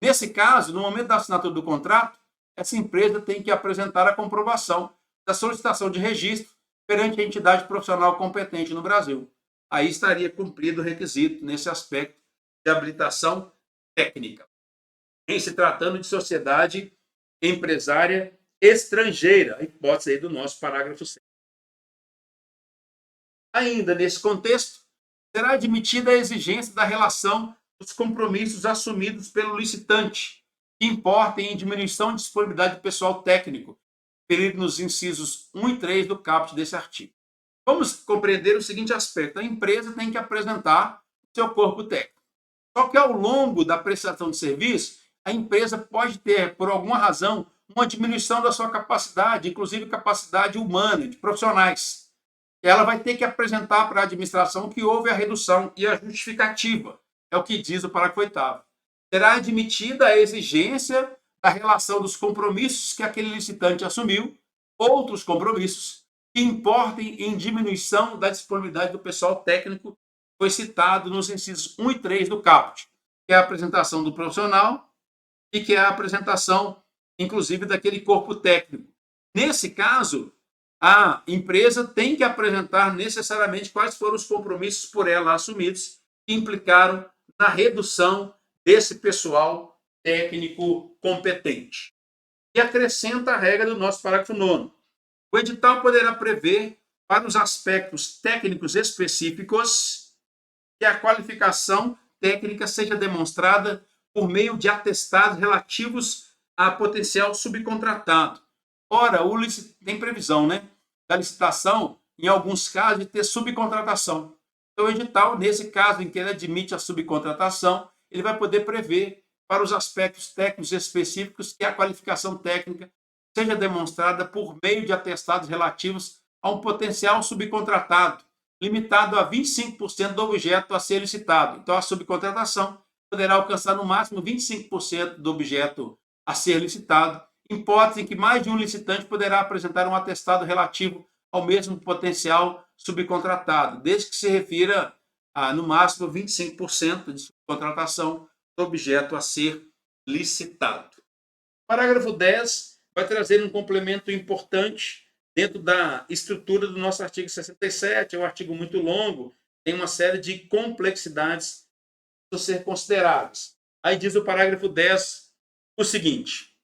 Nesse caso, no momento da assinatura do contrato, essa empresa tem que apresentar a comprovação da solicitação de registro perante a entidade profissional competente no Brasil. Aí estaria cumprido o requisito nesse aspecto de habilitação técnica. Em se tratando de sociedade empresária estrangeira, a hipótese aí do nosso parágrafo 6. Ainda nesse contexto, será admitida a exigência da relação dos compromissos assumidos pelo licitante, que importem em diminuição de disponibilidade de pessoal técnico, referido nos incisos 1 e 3 do caput desse artigo. Vamos compreender o seguinte aspecto: a empresa tem que apresentar seu corpo técnico. Só que ao longo da prestação de serviço, a empresa pode ter, por alguma razão, uma diminuição da sua capacidade, inclusive capacidade humana, de profissionais. Ela vai ter que apresentar para a administração que houve a redução e a justificativa. É o que diz o parágrafo 8º. Será admitida a exigência da relação dos compromissos que aquele licitante assumiu, outros compromissos, que importem em diminuição da disponibilidade do pessoal técnico, foi citado nos incisos 1 e 3 do caput, que é a apresentação do profissional e que é a apresentação, inclusive, daquele corpo técnico. Nesse caso, a empresa tem que apresentar necessariamente quais foram os compromissos por ela assumidos que implicaram na redução desse pessoal técnico competente. E acrescenta a regra do nosso parágrafo 9º. O edital poderá prever, para os aspectos técnicos específicos, que a qualificação técnica seja demonstrada por meio de atestados relativos a potencial subcontratado. Ora, tem previsão, da licitação, em alguns casos, de ter subcontratação. Então, o edital, nesse caso em que ele admite a subcontratação, ele vai poder prever, para os aspectos técnicos específicos, que a qualificação técnica seja demonstrada por meio de atestados relativos a um potencial subcontratado, limitado a 25% do objeto a ser licitado. Então, a subcontratação poderá alcançar no máximo 25% do objeto a ser licitado, hipótese em que mais de um licitante poderá apresentar um atestado relativo ao mesmo potencial subcontratado, desde que se refira a, no máximo, 25% de subcontratação do objeto a ser licitado. Parágrafo 10 vai trazer um complemento importante dentro da estrutura do nosso artigo 67, é um artigo muito longo, tem uma série de complexidades a ser consideradas. Aí diz o parágrafo 10 o seguinte: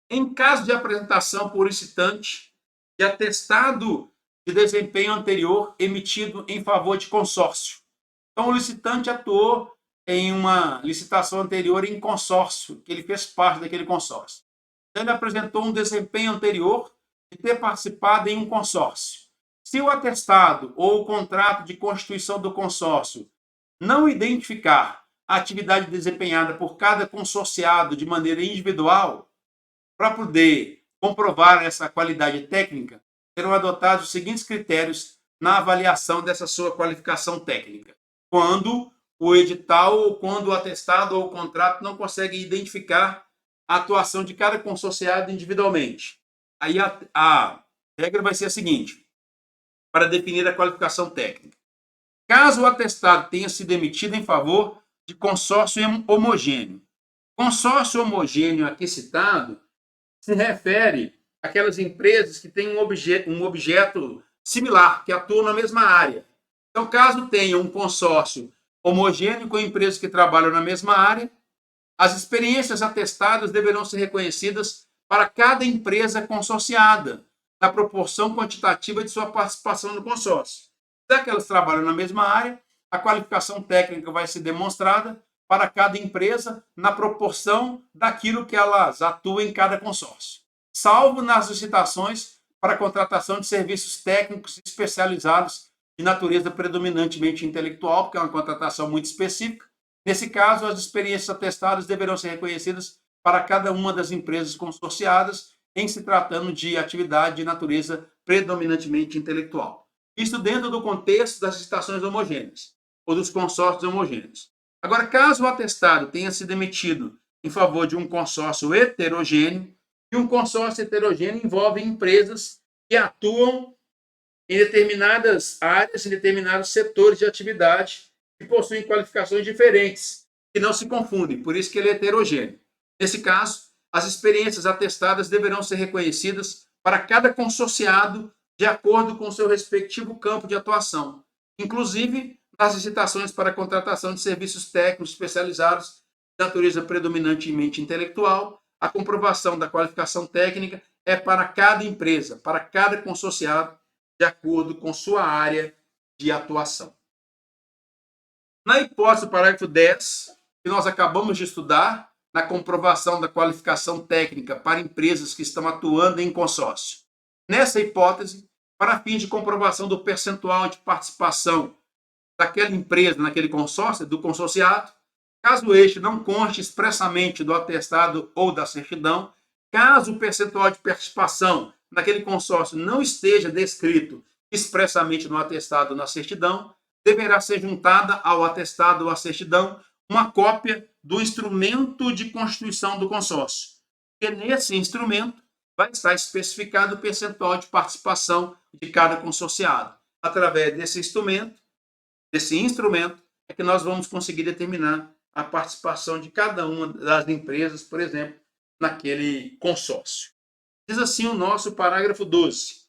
em caso de apresentação por licitante de atestado de desempenho anterior emitido em favor de consórcio. Então, o licitante atuou em uma licitação anterior em consórcio, que ele fez parte daquele consórcio. Então, ele apresentou um desempenho anterior de ter participado em um consórcio. Se o atestado ou o contrato de constituição do consórcio não identificar a atividade desempenhada por cada consorciado de maneira individual, para poder comprovar essa qualidade técnica, serão adotados os seguintes critérios na avaliação dessa sua qualificação técnica. Quando o edital, ou quando o atestado ou o contrato não consegue identificar a atuação de cada consorciado individualmente. Aí a regra vai ser a seguinte, para definir a qualificação técnica. Caso o atestado tenha sido emitido em favor de consórcio homogêneo. Consórcio homogêneo aqui citado se refere àquelas empresas que têm um objeto similar, que atuam na mesma área. Então, caso tenha um consórcio homogêneo com empresas que trabalham na mesma área, as experiências atestadas deverão ser reconhecidas para cada empresa consorciada, na proporção quantitativa de sua participação no consórcio. Já que elas trabalham na mesma área, a qualificação técnica vai ser demonstrada para cada empresa na proporção daquilo que elas atuam em cada consórcio, salvo nas licitações para a contratação de serviços técnicos especializados de natureza predominantemente intelectual, porque é uma contratação muito específica. Nesse caso, as experiências atestadas deverão ser reconhecidas para cada uma das empresas consorciadas, em se tratando de atividade de natureza predominantemente intelectual. Isto dentro do contexto das licitações homogêneas, ou dos consórcios homogêneos. Agora, caso o atestado tenha sido emitido em favor de um consórcio heterogêneo, e um consórcio heterogêneo envolve empresas que atuam em determinadas áreas, em determinados setores de atividade, que possuem qualificações diferentes, que não se confundem, por isso que ele é heterogêneo. Nesse caso, as experiências atestadas deverão ser reconhecidas para cada consorciado de acordo com seu respectivo campo de atuação, inclusive nas licitações para a contratação de serviços técnicos especializados de natureza predominantemente intelectual. A comprovação da qualificação técnica é para cada empresa, para cada consorciado, de acordo com sua área de atuação. Na hipótese do parágrafo 10, que nós acabamos de estudar, na comprovação da qualificação técnica para empresas que estão atuando em consórcio. Nessa hipótese, para fins de comprovação do percentual de participação daquela empresa naquele consórcio, do consorciado, caso este não conste expressamente do atestado ou da certidão, caso o percentual de participação naquele consórcio não esteja descrito expressamente no atestado ou na certidão, deverá ser juntada ao atestado ou à certidão uma cópia do instrumento de constituição do consórcio, porque nesse instrumento vai estar especificado o percentual de participação de cada consorciado. Através desse instrumento é que nós vamos conseguir determinar a participação de cada uma das empresas, por exemplo, naquele consórcio. Diz assim o nosso parágrafo 12.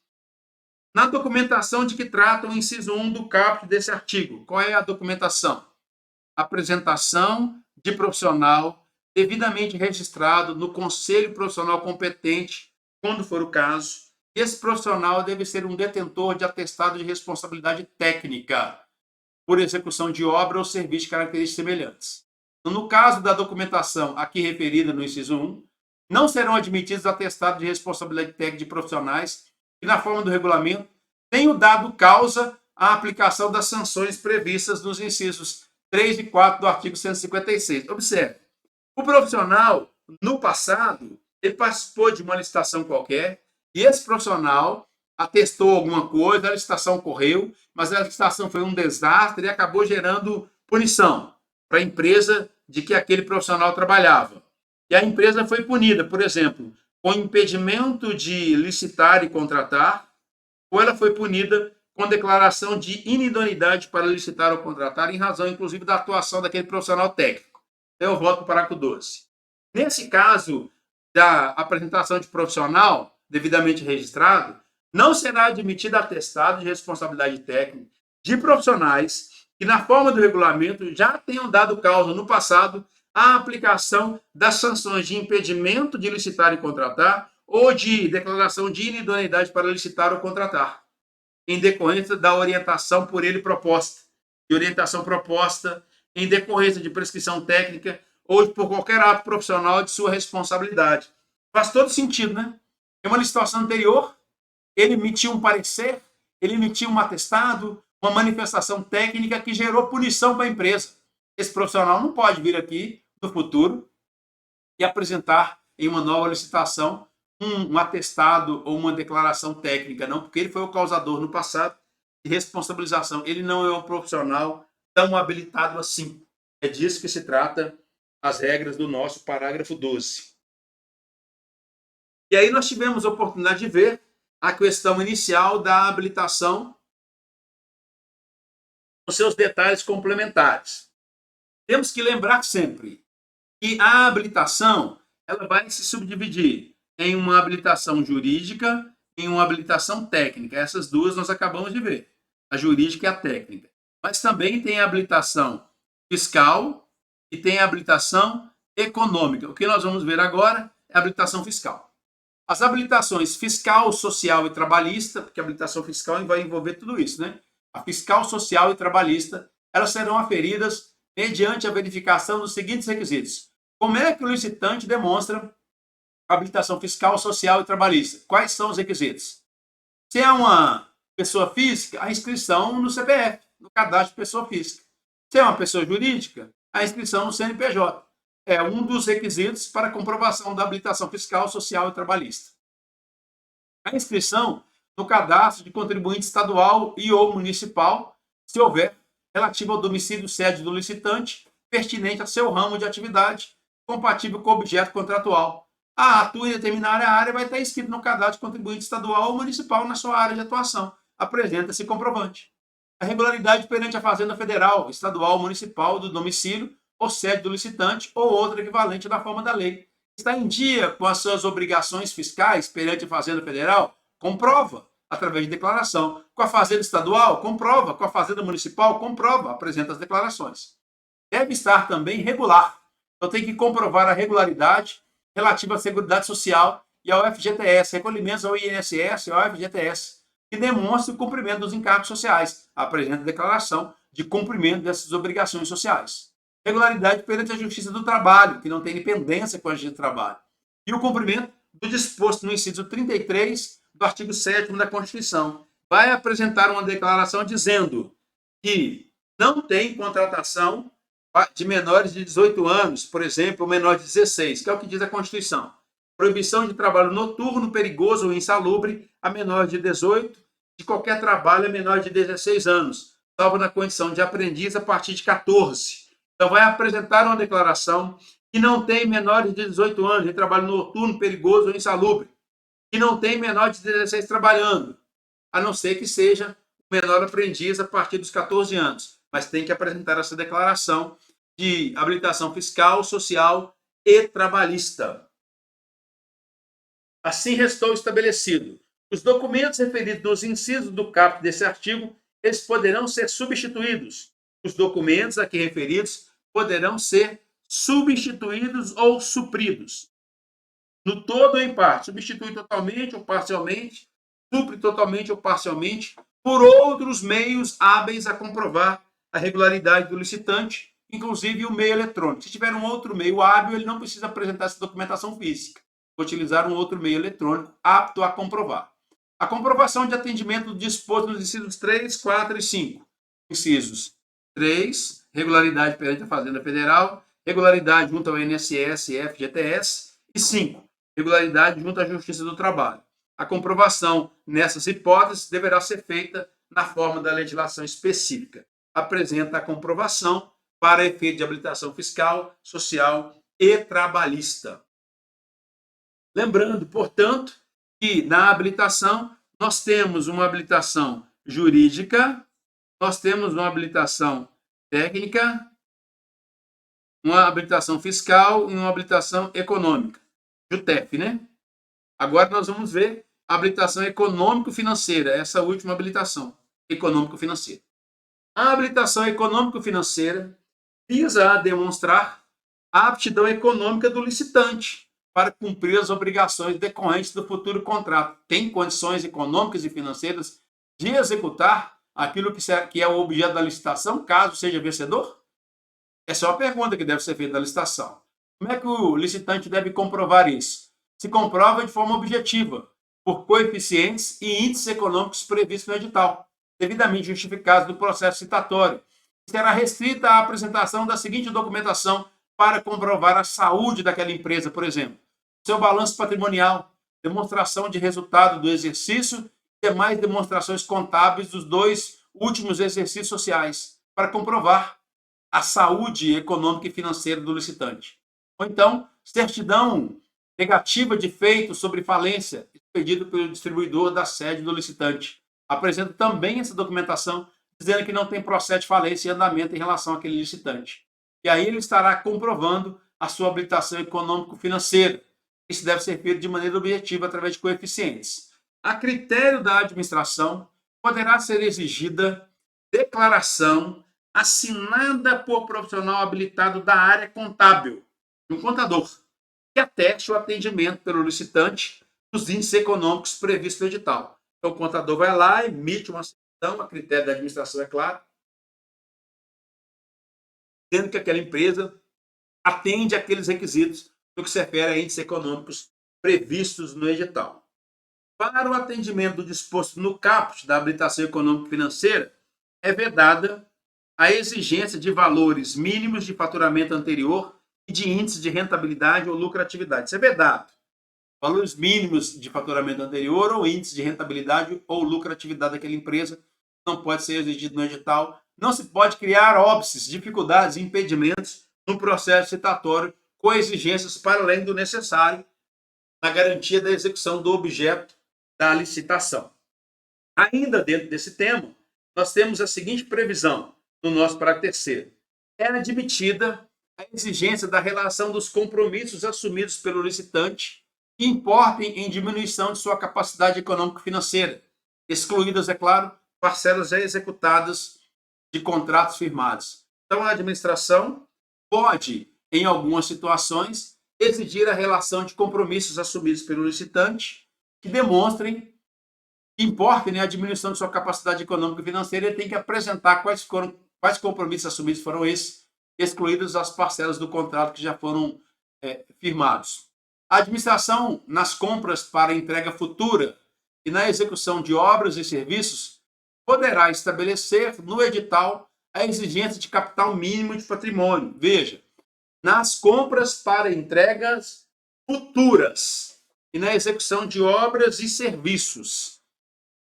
Na documentação de que trata o inciso 1 do caput desse artigo, qual é a documentação? Apresentação de profissional devidamente registrado no conselho profissional competente, quando for o caso. Esse profissional deve ser um detentor de atestado de responsabilidade técnica por execução de obra ou serviço de características semelhantes. No caso da documentação aqui referida no inciso 1, não serão admitidos atestados de responsabilidade técnica de profissionais que, na forma do regulamento, tenham dado causa à aplicação das sanções previstas nos incisos 3 e 4 do artigo 156. Observe, o profissional, no passado, ele participou de uma licitação qualquer e esse profissional atestou alguma coisa, a licitação ocorreu, mas a licitação foi um desastre e acabou gerando punição para a empresa de que aquele profissional trabalhava. E a empresa foi punida, por exemplo, com impedimento de licitar e contratar, ou ela foi punida com declaração de inidoneidade para licitar ou contratar, em razão, inclusive, da atuação daquele profissional técnico. Então, eu volto para o parágrafo 12. Nesse caso da apresentação de profissional devidamente registrado, não será admitido atestado de responsabilidade técnica de profissionais que, na forma do regulamento, já tenham dado causa no passado à aplicação das sanções de impedimento de licitar e contratar ou de declaração de inidoneidade para licitar ou contratar, em decorrência da orientação por ele proposta, de orientação proposta em decorrência de prescrição técnica ou por qualquer ato profissional de sua responsabilidade. Faz todo sentido, né? Em uma licitação anterior, ele emitiu um parecer, ele emitiu um atestado, uma manifestação técnica que gerou punição para a empresa. Esse profissional não pode vir aqui no futuro e apresentar em uma nova licitação um atestado ou uma declaração técnica, não, porque ele foi o causador no passado de responsabilização. Ele não é um profissional tão habilitado assim. É disso que se trata as regras do nosso parágrafo 12. E aí nós tivemos a oportunidade de ver a questão inicial da habilitação com seus detalhes complementares. Temos que lembrar sempre que a habilitação ela vai se subdividir em uma habilitação jurídica e uma habilitação técnica. Essas duas nós acabamos de ver, a jurídica e a técnica. Mas também tem a habilitação fiscal e tem a habilitação econômica. O que nós vamos ver agora é a habilitação fiscal. As habilitações fiscal, social e trabalhista, porque a habilitação fiscal vai envolver tudo isso, né? A fiscal, social e trabalhista, elas serão aferidas mediante a verificação dos seguintes requisitos. Como é que o licitante demonstra a habilitação fiscal, social e trabalhista? Quais são os requisitos? Se é uma pessoa física, a inscrição no CPF, no cadastro de pessoa física. Se é uma pessoa jurídica, a inscrição no CNPJ. É um dos requisitos para a comprovação da habilitação fiscal, social e trabalhista. A inscrição no cadastro de contribuinte estadual e ou municipal, se houver, relativo ao domicílio sede do licitante, pertinente a seu ramo de atividade, compatível com o objeto contratual. Atua em determinada área, vai estar inscrito no cadastro de contribuinte estadual ou municipal na sua área de atuação. Apresenta-se comprovante. A regularidade perante a Fazenda Federal, estadual, municipal, do domicílio ou sede do licitante ou outro equivalente da forma da lei. Está em dia com as suas obrigações fiscais perante a Fazenda Federal? Comprova, através de declaração. Com a Fazenda Estadual? Comprova. Com a Fazenda Municipal? Comprova, apresenta as declarações. Deve estar também regular. Então tem que comprovar a regularidade relativa à Seguridade Social e ao FGTS, recolhimentos ao INSS e ao FGTS, que demonstre o cumprimento dos encargos sociais. Apresenta declaração de cumprimento dessas obrigações sociais. Regularidade perante a Justiça do Trabalho, que não tem dependência com a Justiça do Trabalho. E o cumprimento do disposto no inciso 33 do artigo 7º da Constituição. Vai apresentar uma declaração dizendo que não tem contratação de menores de 18 anos, por exemplo, menor de 16, que é o que diz a Constituição. Proibição de trabalho noturno, perigoso ou insalubre a menor de 18, de qualquer trabalho a menor de 16 anos, salvo na condição de aprendiz a partir de 14. Então, vai apresentar uma declaração que não tem menores de 18 anos de trabalho noturno, perigoso ou insalubre, que não tem menor de 16 trabalhando, a não ser que seja o menor aprendiz a partir dos 14 anos. Mas tem que apresentar essa declaração de habilitação fiscal, social e trabalhista. Assim restou estabelecido. Os documentos referidos nos incisos do caput desse artigo, eles poderão ser substituídos. Os documentos aqui referidos poderão ser substituídos ou supridos. No todo ou em parte, substitui totalmente ou parcialmente, supre totalmente ou parcialmente, por outros meios hábeis a comprovar a regularidade do licitante, inclusive o meio eletrônico. Se tiver um outro meio hábil, ele não precisa apresentar essa documentação física. Utilizar um outro meio eletrônico apto a comprovar. A comprovação de atendimento disposto nos incisos 3, 4 e 5. Incisos 3, regularidade perante a Fazenda Federal, regularidade junto ao INSS e FGTS, e 5, regularidade junto à Justiça do Trabalho. A comprovação nessas hipóteses deverá ser feita na forma da legislação específica. Apresenta a comprovação para efeito de habilitação fiscal, social e trabalhista. Lembrando, portanto, que na habilitação nós temos uma habilitação jurídica, nós temos uma habilitação técnica, uma habilitação fiscal e uma habilitação econômica. JUTEF, né? Agora nós vamos ver a habilitação econômico-financeira, essa última habilitação, econômico-financeira. A habilitação econômico-financeira visa a demonstrar a aptidão econômica do licitante para cumprir as obrigações decorrentes do futuro contrato. Tem condições econômicas e financeiras de executar aquilo que é o objeto da licitação, caso seja vencedor? Essa é uma pergunta que deve ser feita da licitação. Como é que o licitante deve comprovar isso? Se comprova de forma objetiva, por coeficientes e índices econômicos previstos no edital, devidamente justificados do processo citatório. Será restrita a apresentação da seguinte documentação para comprovar a saúde daquela empresa, por exemplo. Seu balanço patrimonial, demonstração de resultado do exercício e demais demonstrações contábeis dos 2 últimos exercícios sociais, para comprovar a saúde econômica e financeira do licitante. Ou então, certidão Negativa de feito sobre falência, expedido pelo distribuidor da sede do licitante. Apresenta também essa documentação dizendo que não tem processo de falência em andamento em relação àquele licitante. E aí ele estará comprovando a sua habilitação econômico-financeira. Isso deve ser feito de maneira objetiva através de coeficientes. A critério da administração, poderá ser exigida declaração assinada por profissional habilitado da área contábil, um contador, que ateste o atendimento pelo licitante dos índices econômicos previstos no edital. Então, o contador vai lá, emite uma certidão, a critério da administração, é claro, dizendo que aquela empresa atende aqueles requisitos no que se refere a índices econômicos previstos no edital. Para o atendimento do disposto no caput da habilitação econômico-financeira, é vedada a exigência de valores mínimos de faturamento anterior e de índice de rentabilidade ou lucratividade. Isso é vedado. Valores mínimos de faturamento anterior ou índice de rentabilidade ou lucratividade daquela empresa não pode ser exigido no edital. Não se pode criar óbices, dificuldades, impedimentos no processo citatório com exigências para além do necessário na garantia da execução do objeto da licitação. Ainda dentro desse tema, nós temos a seguinte previsão no nosso parágrafo terceiro. É admitida a exigência da relação dos compromissos assumidos pelo licitante que importem em diminuição de sua capacidade econômico-financeira, excluídas, é claro, parcelas já executadas de contratos firmados. Então, a administração pode, em algumas situações, exigir a relação de compromissos assumidos pelo licitante que demonstrem que importem, né, a diminuição de sua capacidade econômica e financeira. Ele tem que apresentar quais compromissos assumidos foram esses, excluídos as parcelas do contrato que já foram firmados. A administração, nas compras para entrega futura e na execução de obras e serviços, poderá estabelecer no edital a exigência de capital mínimo de patrimônio. Veja, nas compras para entregas futuras e na execução de obras e serviços,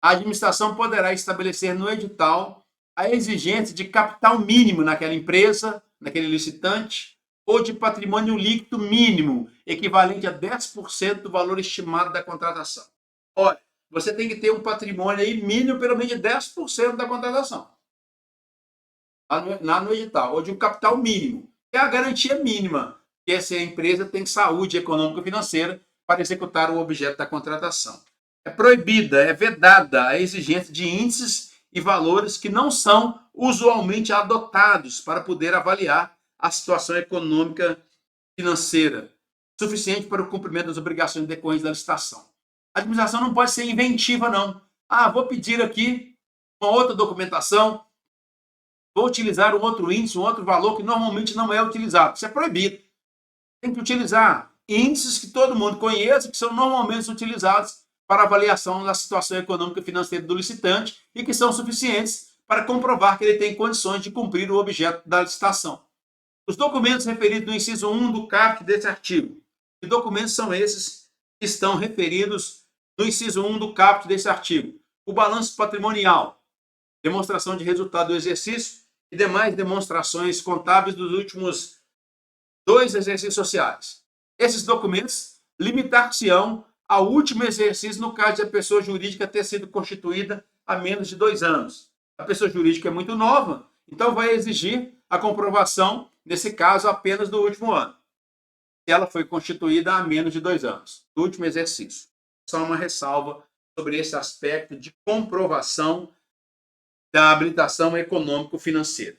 a administração poderá estabelecer no edital a exigência de capital mínimo naquela empresa, naquele licitante, ou de patrimônio líquido mínimo, equivalente a 10% do valor estimado da contratação. Olha, você tem que ter um patrimônio aí mínimo pelo menos de 10% da contratação. Lá no edital, ou de um capital mínimo, que é a garantia mínima, que essa empresa tem saúde econômica e financeira para executar o objeto da contratação. É proibida, é vedada a exigência de índices e valores que não são usualmente adotados para poder avaliar a situação econômica financeira, suficiente para o cumprimento das obrigações decorrentes da licitação. A administração não pode ser inventiva, não. Vou pedir aqui uma outra documentação, vou utilizar um outro índice, um outro valor que normalmente não é utilizado. Isso é proibido. Tem que utilizar índices que todo mundo conhece, que são normalmente utilizados para avaliação da situação econômica e financeira do licitante e que são suficientes para comprovar que ele tem condições de cumprir o objeto da licitação. Os documentos referidos no inciso 1 do caput desse artigo. Que documentos são esses que estão referidos no inciso 1 do caput desse artigo? O balanço patrimonial, demonstração de resultado do exercício e demais demonstrações contábeis dos últimos 2 exercícios sociais. Esses documentos limitar-se-ão ao último exercício no caso de a pessoa jurídica ter sido constituída há menos de 2 anos. A pessoa jurídica é muito nova, então vai exigir a comprovação, nesse caso, apenas do último ano. Se ela foi constituída há menos de 2 anos, do último exercício. Só uma ressalva sobre esse aspecto de comprovação da habilitação econômico-financeira.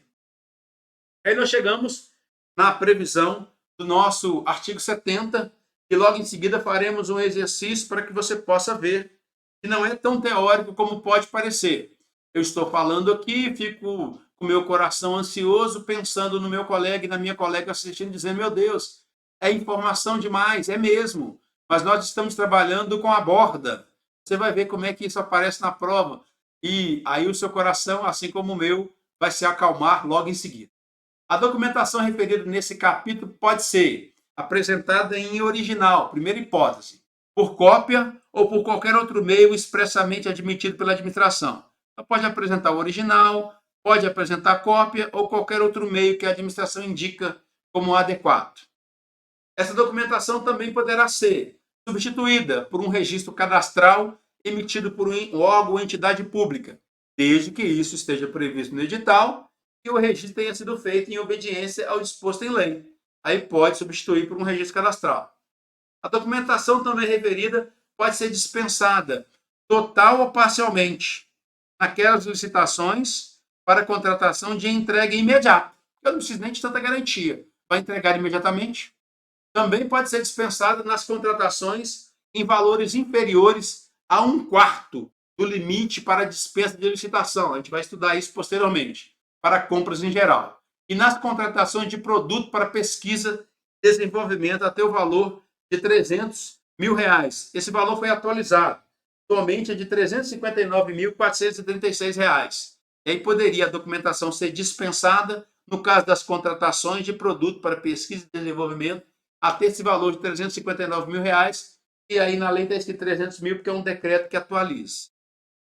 Aí nós chegamos na previsão do nosso artigo 70, e logo em seguida faremos um exercício para que você possa ver que não é tão teórico como pode parecer. Eu estou falando aqui, fico com o meu coração ansioso, pensando no meu colega e na minha colega assistindo, dizendo, meu Deus, é informação demais, é mesmo, mas nós estamos trabalhando com a borda. Você vai ver como é que isso aparece na prova. E aí o seu coração, assim como o meu, vai se acalmar logo em seguida. A documentação referida nesse capítulo pode ser apresentada em original, primeira hipótese, por cópia ou por qualquer outro meio expressamente admitido pela administração. Então, pode apresentar o original, pode apresentar cópia ou qualquer outro meio que a administração indica como adequado. Essa documentação também poderá ser substituída por um registro cadastral emitido por um órgão ou entidade pública, desde que isso esteja previsto no edital e o registro tenha sido feito em obediência ao disposto em lei. Aí pode substituir por um registro cadastral. A documentação também referida pode ser dispensada, total ou parcialmente, naquelas licitações para contratação de entrega imediata. Eu não preciso nem de tanta garantia. Vai entregar imediatamente. Também pode ser dispensada nas contratações em valores inferiores a 1/4 do limite para dispensa de licitação. A gente vai estudar isso posteriormente, para compras em geral. E nas contratações de produto para pesquisa e desenvolvimento até o valor de R$300 mil. Esse valor foi atualizado. Atualmente é de R$359.436. E aí poderia a documentação ser dispensada no caso das contratações de produto para pesquisa e desenvolvimento até esse valor de R$359 mil. E aí na lei está escrito 300 mil, porque é um decreto que atualiza.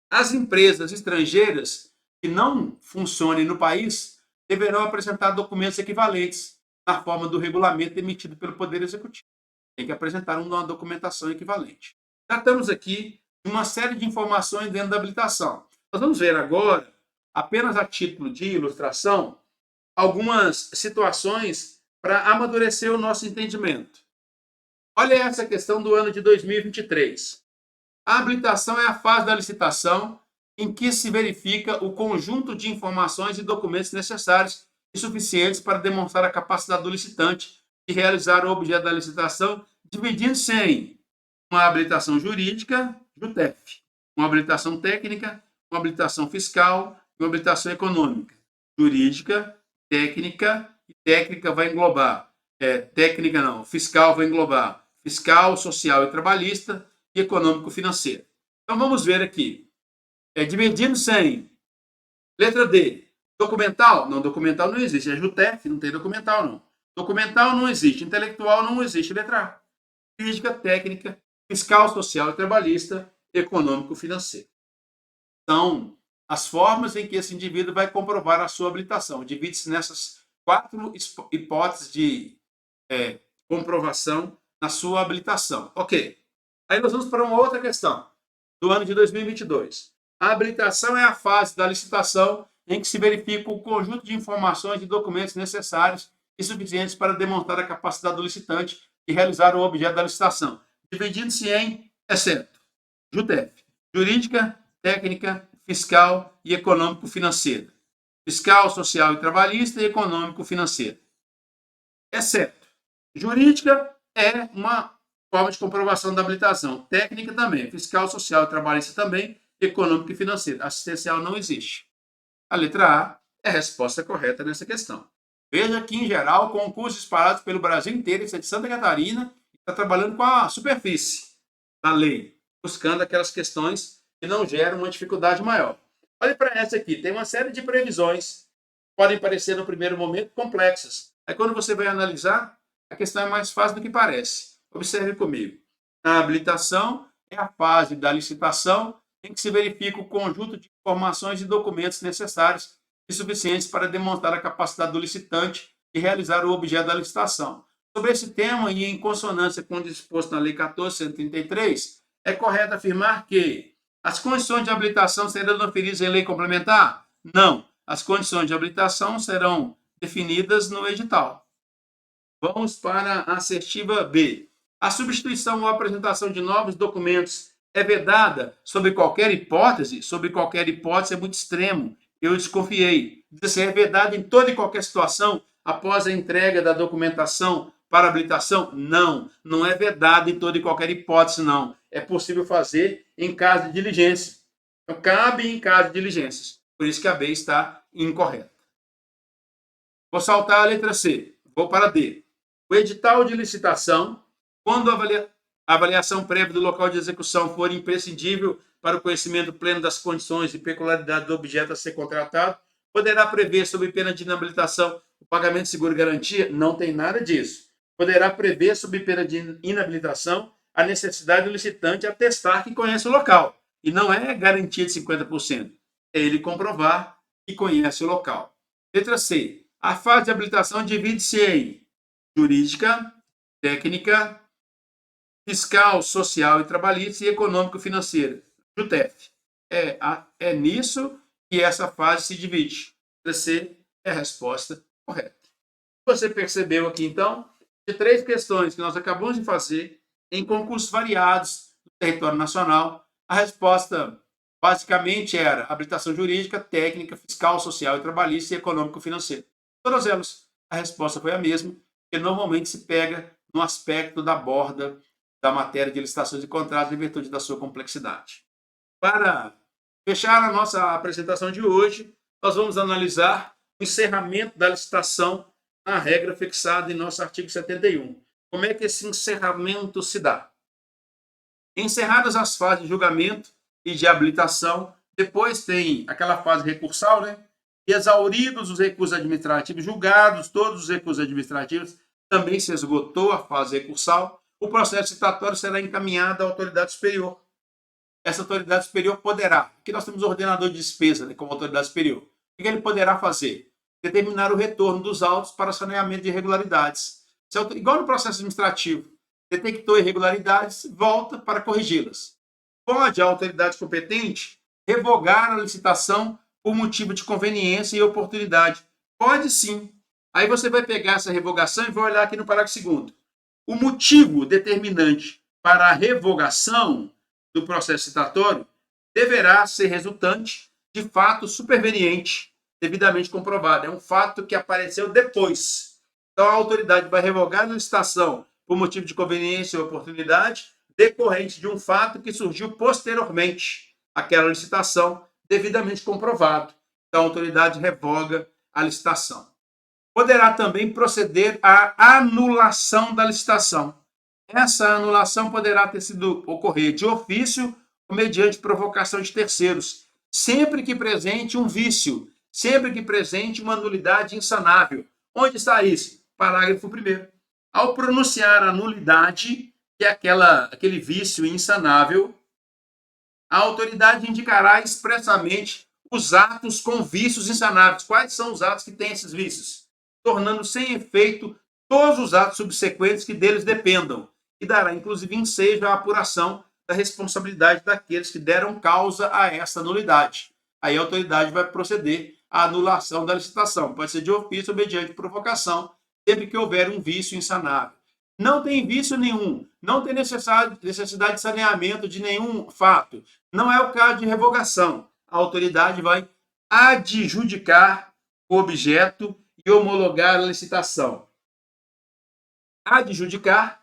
As empresas estrangeiras que não funcionem no país deverão apresentar documentos equivalentes na forma do regulamento emitido pelo Poder Executivo. Tem que apresentar uma documentação equivalente. Tratamos aqui de uma série de informações dentro da habilitação. Nós vamos ver agora, apenas a título de ilustração, algumas situações para amadurecer o nosso entendimento. Olha essa questão do ano de 2023. A habilitação é a fase da licitação em que se verifica o conjunto de informações e documentos necessários e suficientes para demonstrar a capacidade do licitante de realizar o objeto da licitação, dividindo-se em uma habilitação jurídica, JUTEF, uma habilitação técnica, uma habilitação fiscal e uma habilitação econômica. Jurídica, técnica, e técnica vai englobar, fiscal vai englobar fiscal, social e trabalhista e econômico-financeiro. Então vamos ver aqui. Dividindo-se em letra D, documental? Não, documental não existe. É JUTEF, não tem documental não. Documental não existe. Intelectual não existe. Letra A. Jurídica, técnica, fiscal, social e trabalhista, econômico-financeiro. São as formas em que esse indivíduo vai comprovar a sua habilitação. Divide-se nessas 4 hipóteses de comprovação na sua habilitação. Ok. Aí nós vamos para uma outra questão do ano de 2022. A habilitação é a fase da licitação em que se verifica o conjunto de informações e documentos necessários e suficientes para demonstrar a capacidade do licitante de realizar o objeto da licitação, dividindo-se em, exceto, JUTEF, jurídica, técnica, fiscal e econômico-financeira. Fiscal, social e trabalhista e econômico-financeira. Exceto, jurídica é uma forma de comprovação da habilitação. Técnica também, fiscal, social e trabalhista também, econômico e financeiro. Assistencial não existe. A letra A é a resposta correta nessa questão. Veja que, em geral, concursos disparados pelo Brasil inteiro, isso é de Santa Catarina, está trabalhando com a superfície da lei, buscando aquelas questões que não geram uma dificuldade maior. Olhe para essa aqui, tem uma série de previsões que podem parecer, no primeiro momento, complexas. Aí, quando você vai analisar, a questão é mais fácil do que parece. Observe comigo. A habilitação é a fase da licitação em que se verifica o conjunto de informações e documentos necessários e suficientes para demonstrar a capacidade do licitante de realizar o objeto da licitação. Sobre esse tema, e em consonância com o disposto na Lei 14.133, é correto afirmar que as condições de habilitação serão definidas em lei complementar? Não. As condições de habilitação serão definidas no edital. Vamos para a assertiva B. A substituição ou apresentação de novos documentos é vedada sob qualquer hipótese? Sobre qualquer hipótese é muito extremo. Eu desconfiei. Diz assim, é vedada em toda e qualquer situação após a entrega da documentação para habilitação? Não, não é vedado em toda e qualquer hipótese, não. É possível fazer em caso de diligência. Então, cabe em caso de diligências. Por isso que a B está incorreta. Vou saltar a letra C. Vou para a D. O edital de licitação, quando a avaliação prévia do local de execução for imprescindível para o conhecimento pleno das condições e peculiaridades do objeto a ser contratado, poderá prever, sob pena de inabilitação, o pagamento de seguro-garantia? Não tem nada disso. Poderá prever, sob pena de inabilitação, a necessidade do licitante atestar que conhece o local. E não é garantia de 50%. É ele comprovar que conhece o local. Letra C. A fase de habilitação divide-se em jurídica, técnica, fiscal, social e trabalhista e econômico-financeira, JUTEF. É nisso que essa fase se divide. C é a resposta correta. Você percebeu aqui, então, de 3 questões que nós acabamos de fazer em concursos variados do território nacional, a resposta basicamente era habilitação jurídica, técnica, fiscal, social e trabalhista e econômico-financeiro. Todas elas, a resposta foi a mesma, que normalmente se pega no aspecto da borda da matéria de licitações e contratos em virtude da sua complexidade. Para fechar a nossa apresentação de hoje, nós vamos analisar o encerramento da licitação na regra fixada em nosso artigo 71. Como é que esse encerramento se dá? Encerradas as fases de julgamento e de habilitação, depois tem aquela fase recursal, né? E exauridos os recursos administrativos, julgados todos os recursos administrativos, também se esgotou a fase recursal, o processo citatório será encaminhado à autoridade superior. Essa autoridade superior poderá, aqui nós temos o ordenador de despesa, né, como autoridade superior. O que ele poderá fazer? Determinar o retorno dos autos para saneamento de irregularidades. Igual no processo administrativo, detectou irregularidades, volta para corrigi-las. Pode a autoridade competente revogar a licitação por motivo de conveniência e oportunidade. Pode sim. Aí você vai pegar essa revogação e vai olhar aqui no parágrafo 2º. O motivo determinante para a revogação do processo citatório deverá ser resultante de fato superveniente, devidamente comprovado. É um fato que apareceu depois. Então, a autoridade vai revogar a licitação por motivo de conveniência ou oportunidade, decorrente de um fato que surgiu posteriormente àquela licitação, devidamente comprovado. Então, a autoridade revoga a licitação. Poderá também proceder à anulação da licitação. Essa anulação poderá ocorrer de ofício ou mediante provocação de terceiros, sempre que presente um vício, sempre que presente uma nulidade insanável. Onde está isso? Parágrafo 1º. Ao pronunciar a nulidade, que é aquele vício insanável, a autoridade indicará expressamente os atos com vícios insanáveis. Quais são os atos que têm esses vícios? Tornando sem efeito todos os atos subsequentes que deles dependam, e dará, inclusive, ensejo à apuração da responsabilidade daqueles que deram causa a essa nulidade. Aí a autoridade vai proceder à anulação da licitação. Pode ser de ofício ou mediante provocação, sempre que houver um vício insanável. Não tem vício nenhum, não tem necessidade de saneamento de nenhum fato. Não é o caso de revogação. A autoridade vai adjudicar o objeto e homologar a licitação. Adjudicar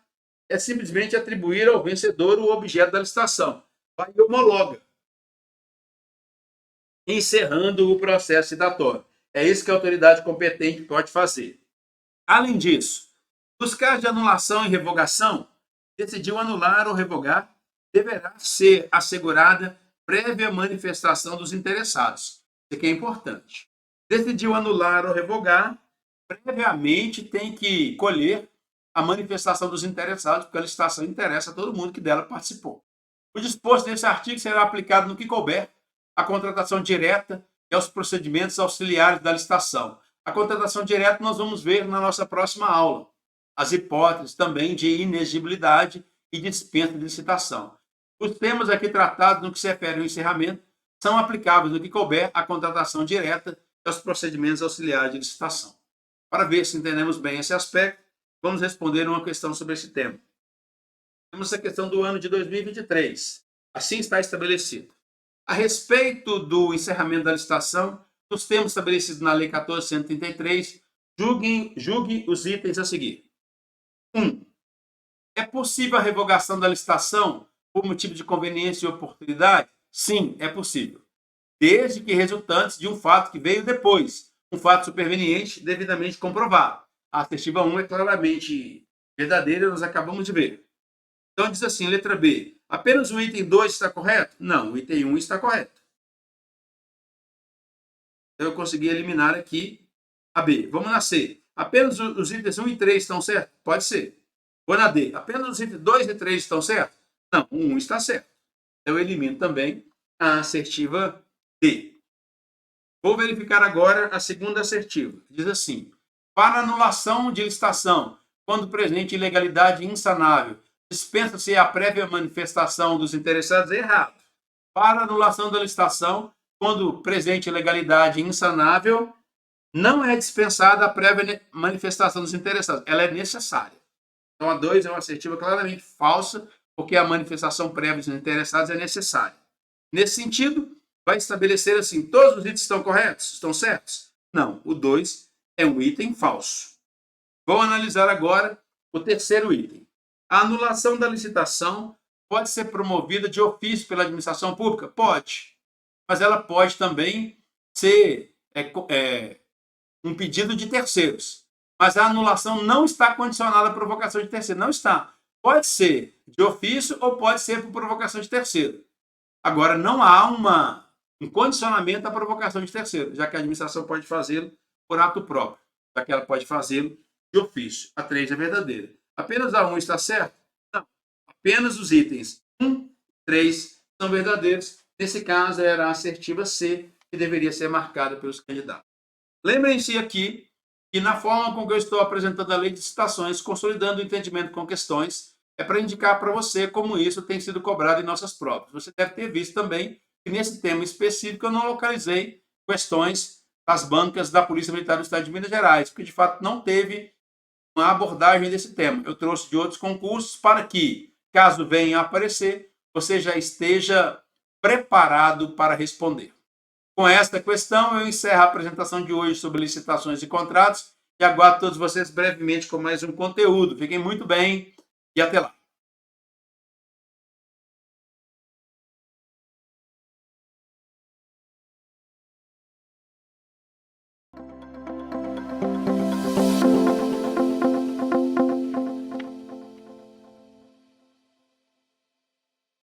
é simplesmente atribuir ao vencedor o objeto da licitação. Vai e homologa, encerrando o processo citatório. É isso que a autoridade competente pode fazer. Além disso, nos casos de anulação e revogação, decidiu anular ou revogar, deverá ser assegurada prévia manifestação dos interessados. Isso aqui é importante. Decidiu anular ou revogar, previamente tem que colher a manifestação dos interessados, porque a licitação interessa a todo mundo que dela participou. O disposto nesse artigo será aplicado no que couber à contratação direta e aos procedimentos auxiliares da licitação. A contratação direta nós vamos ver na nossa próxima aula. As hipóteses também de inexigibilidade e dispensa de licitação. Os temas aqui tratados no que se refere ao encerramento são aplicáveis no que couber à contratação direta e aos procedimentos auxiliares de licitação. Para ver se entendemos bem esse aspecto, vamos responder uma questão sobre esse tema. Temos a questão do ano de 2023. Assim está estabelecido. A respeito do encerramento da licitação, nos termos estabelecidos na Lei 14.133, julgue os itens a seguir. 1. É possível a revogação da licitação por motivo de conveniência e oportunidade? Sim, é possível. Desde que resultantes de um fato que veio depois, um fato superveniente devidamente comprovado. A assertiva 1 é claramente verdadeira, nós acabamos de ver. Então diz assim, letra B, apenas o item 2 está correto? Não, o item 1 está correto. Então eu consegui eliminar aqui a B. Vamos na C. Apenas os itens 1 e 3 estão certos? Pode ser. Vou na D. Apenas os itens 2 e 3 estão certos? Não, o 1 está certo. Eu elimino também a assertiva D. Vou verificar agora a segunda assertiva. Diz assim, para anulação de licitação quando presente ilegalidade insanável. Dispensa-se a prévia manifestação dos interessados. Errado. Para anulação da licitação, quando presente ilegalidade insanável, não é dispensada a prévia manifestação dos interessados. Ela é necessária. Então, a 2 é uma assertiva claramente falsa, porque a manifestação prévia dos interessados é necessária. Nesse sentido, vai estabelecer assim, todos os itens estão corretos? Estão certos? Não, o 2 é um item falso. Vou analisar agora o terceiro item. A anulação da licitação pode ser promovida de ofício pela administração pública? Pode. Mas ela pode também ser um pedido de terceiros. Mas a anulação não está condicionada à provocação de terceiro. Não está. Pode ser de ofício ou pode ser por provocação de terceiro. Agora, não há um condicionamento à provocação de terceiro, já que a administração pode fazê-lo por ato próprio, já que ela pode fazê-lo de ofício. A 3 é verdadeira. Apenas a 1 está certo? Não. Apenas os itens 1 e 3 são verdadeiros. Nesse caso, era a assertiva C, que deveria ser marcada pelos candidatos. Lembrem-se aqui que na forma com que eu estou apresentando a lei de licitações, consolidando o entendimento com questões, é para indicar para você como isso tem sido cobrado em nossas provas. Você deve ter visto também que nesse tema específico eu não localizei questões das bancas da Polícia Militar do Estado de Minas Gerais, porque de fato não teve uma abordagem desse tema. Eu trouxe de outros concursos para que, caso venha a aparecer, você já esteja preparado para responder. Com esta questão, eu encerro a apresentação de hoje sobre licitações e contratos e aguardo todos vocês brevemente com mais um conteúdo. Fiquem muito bem e até lá.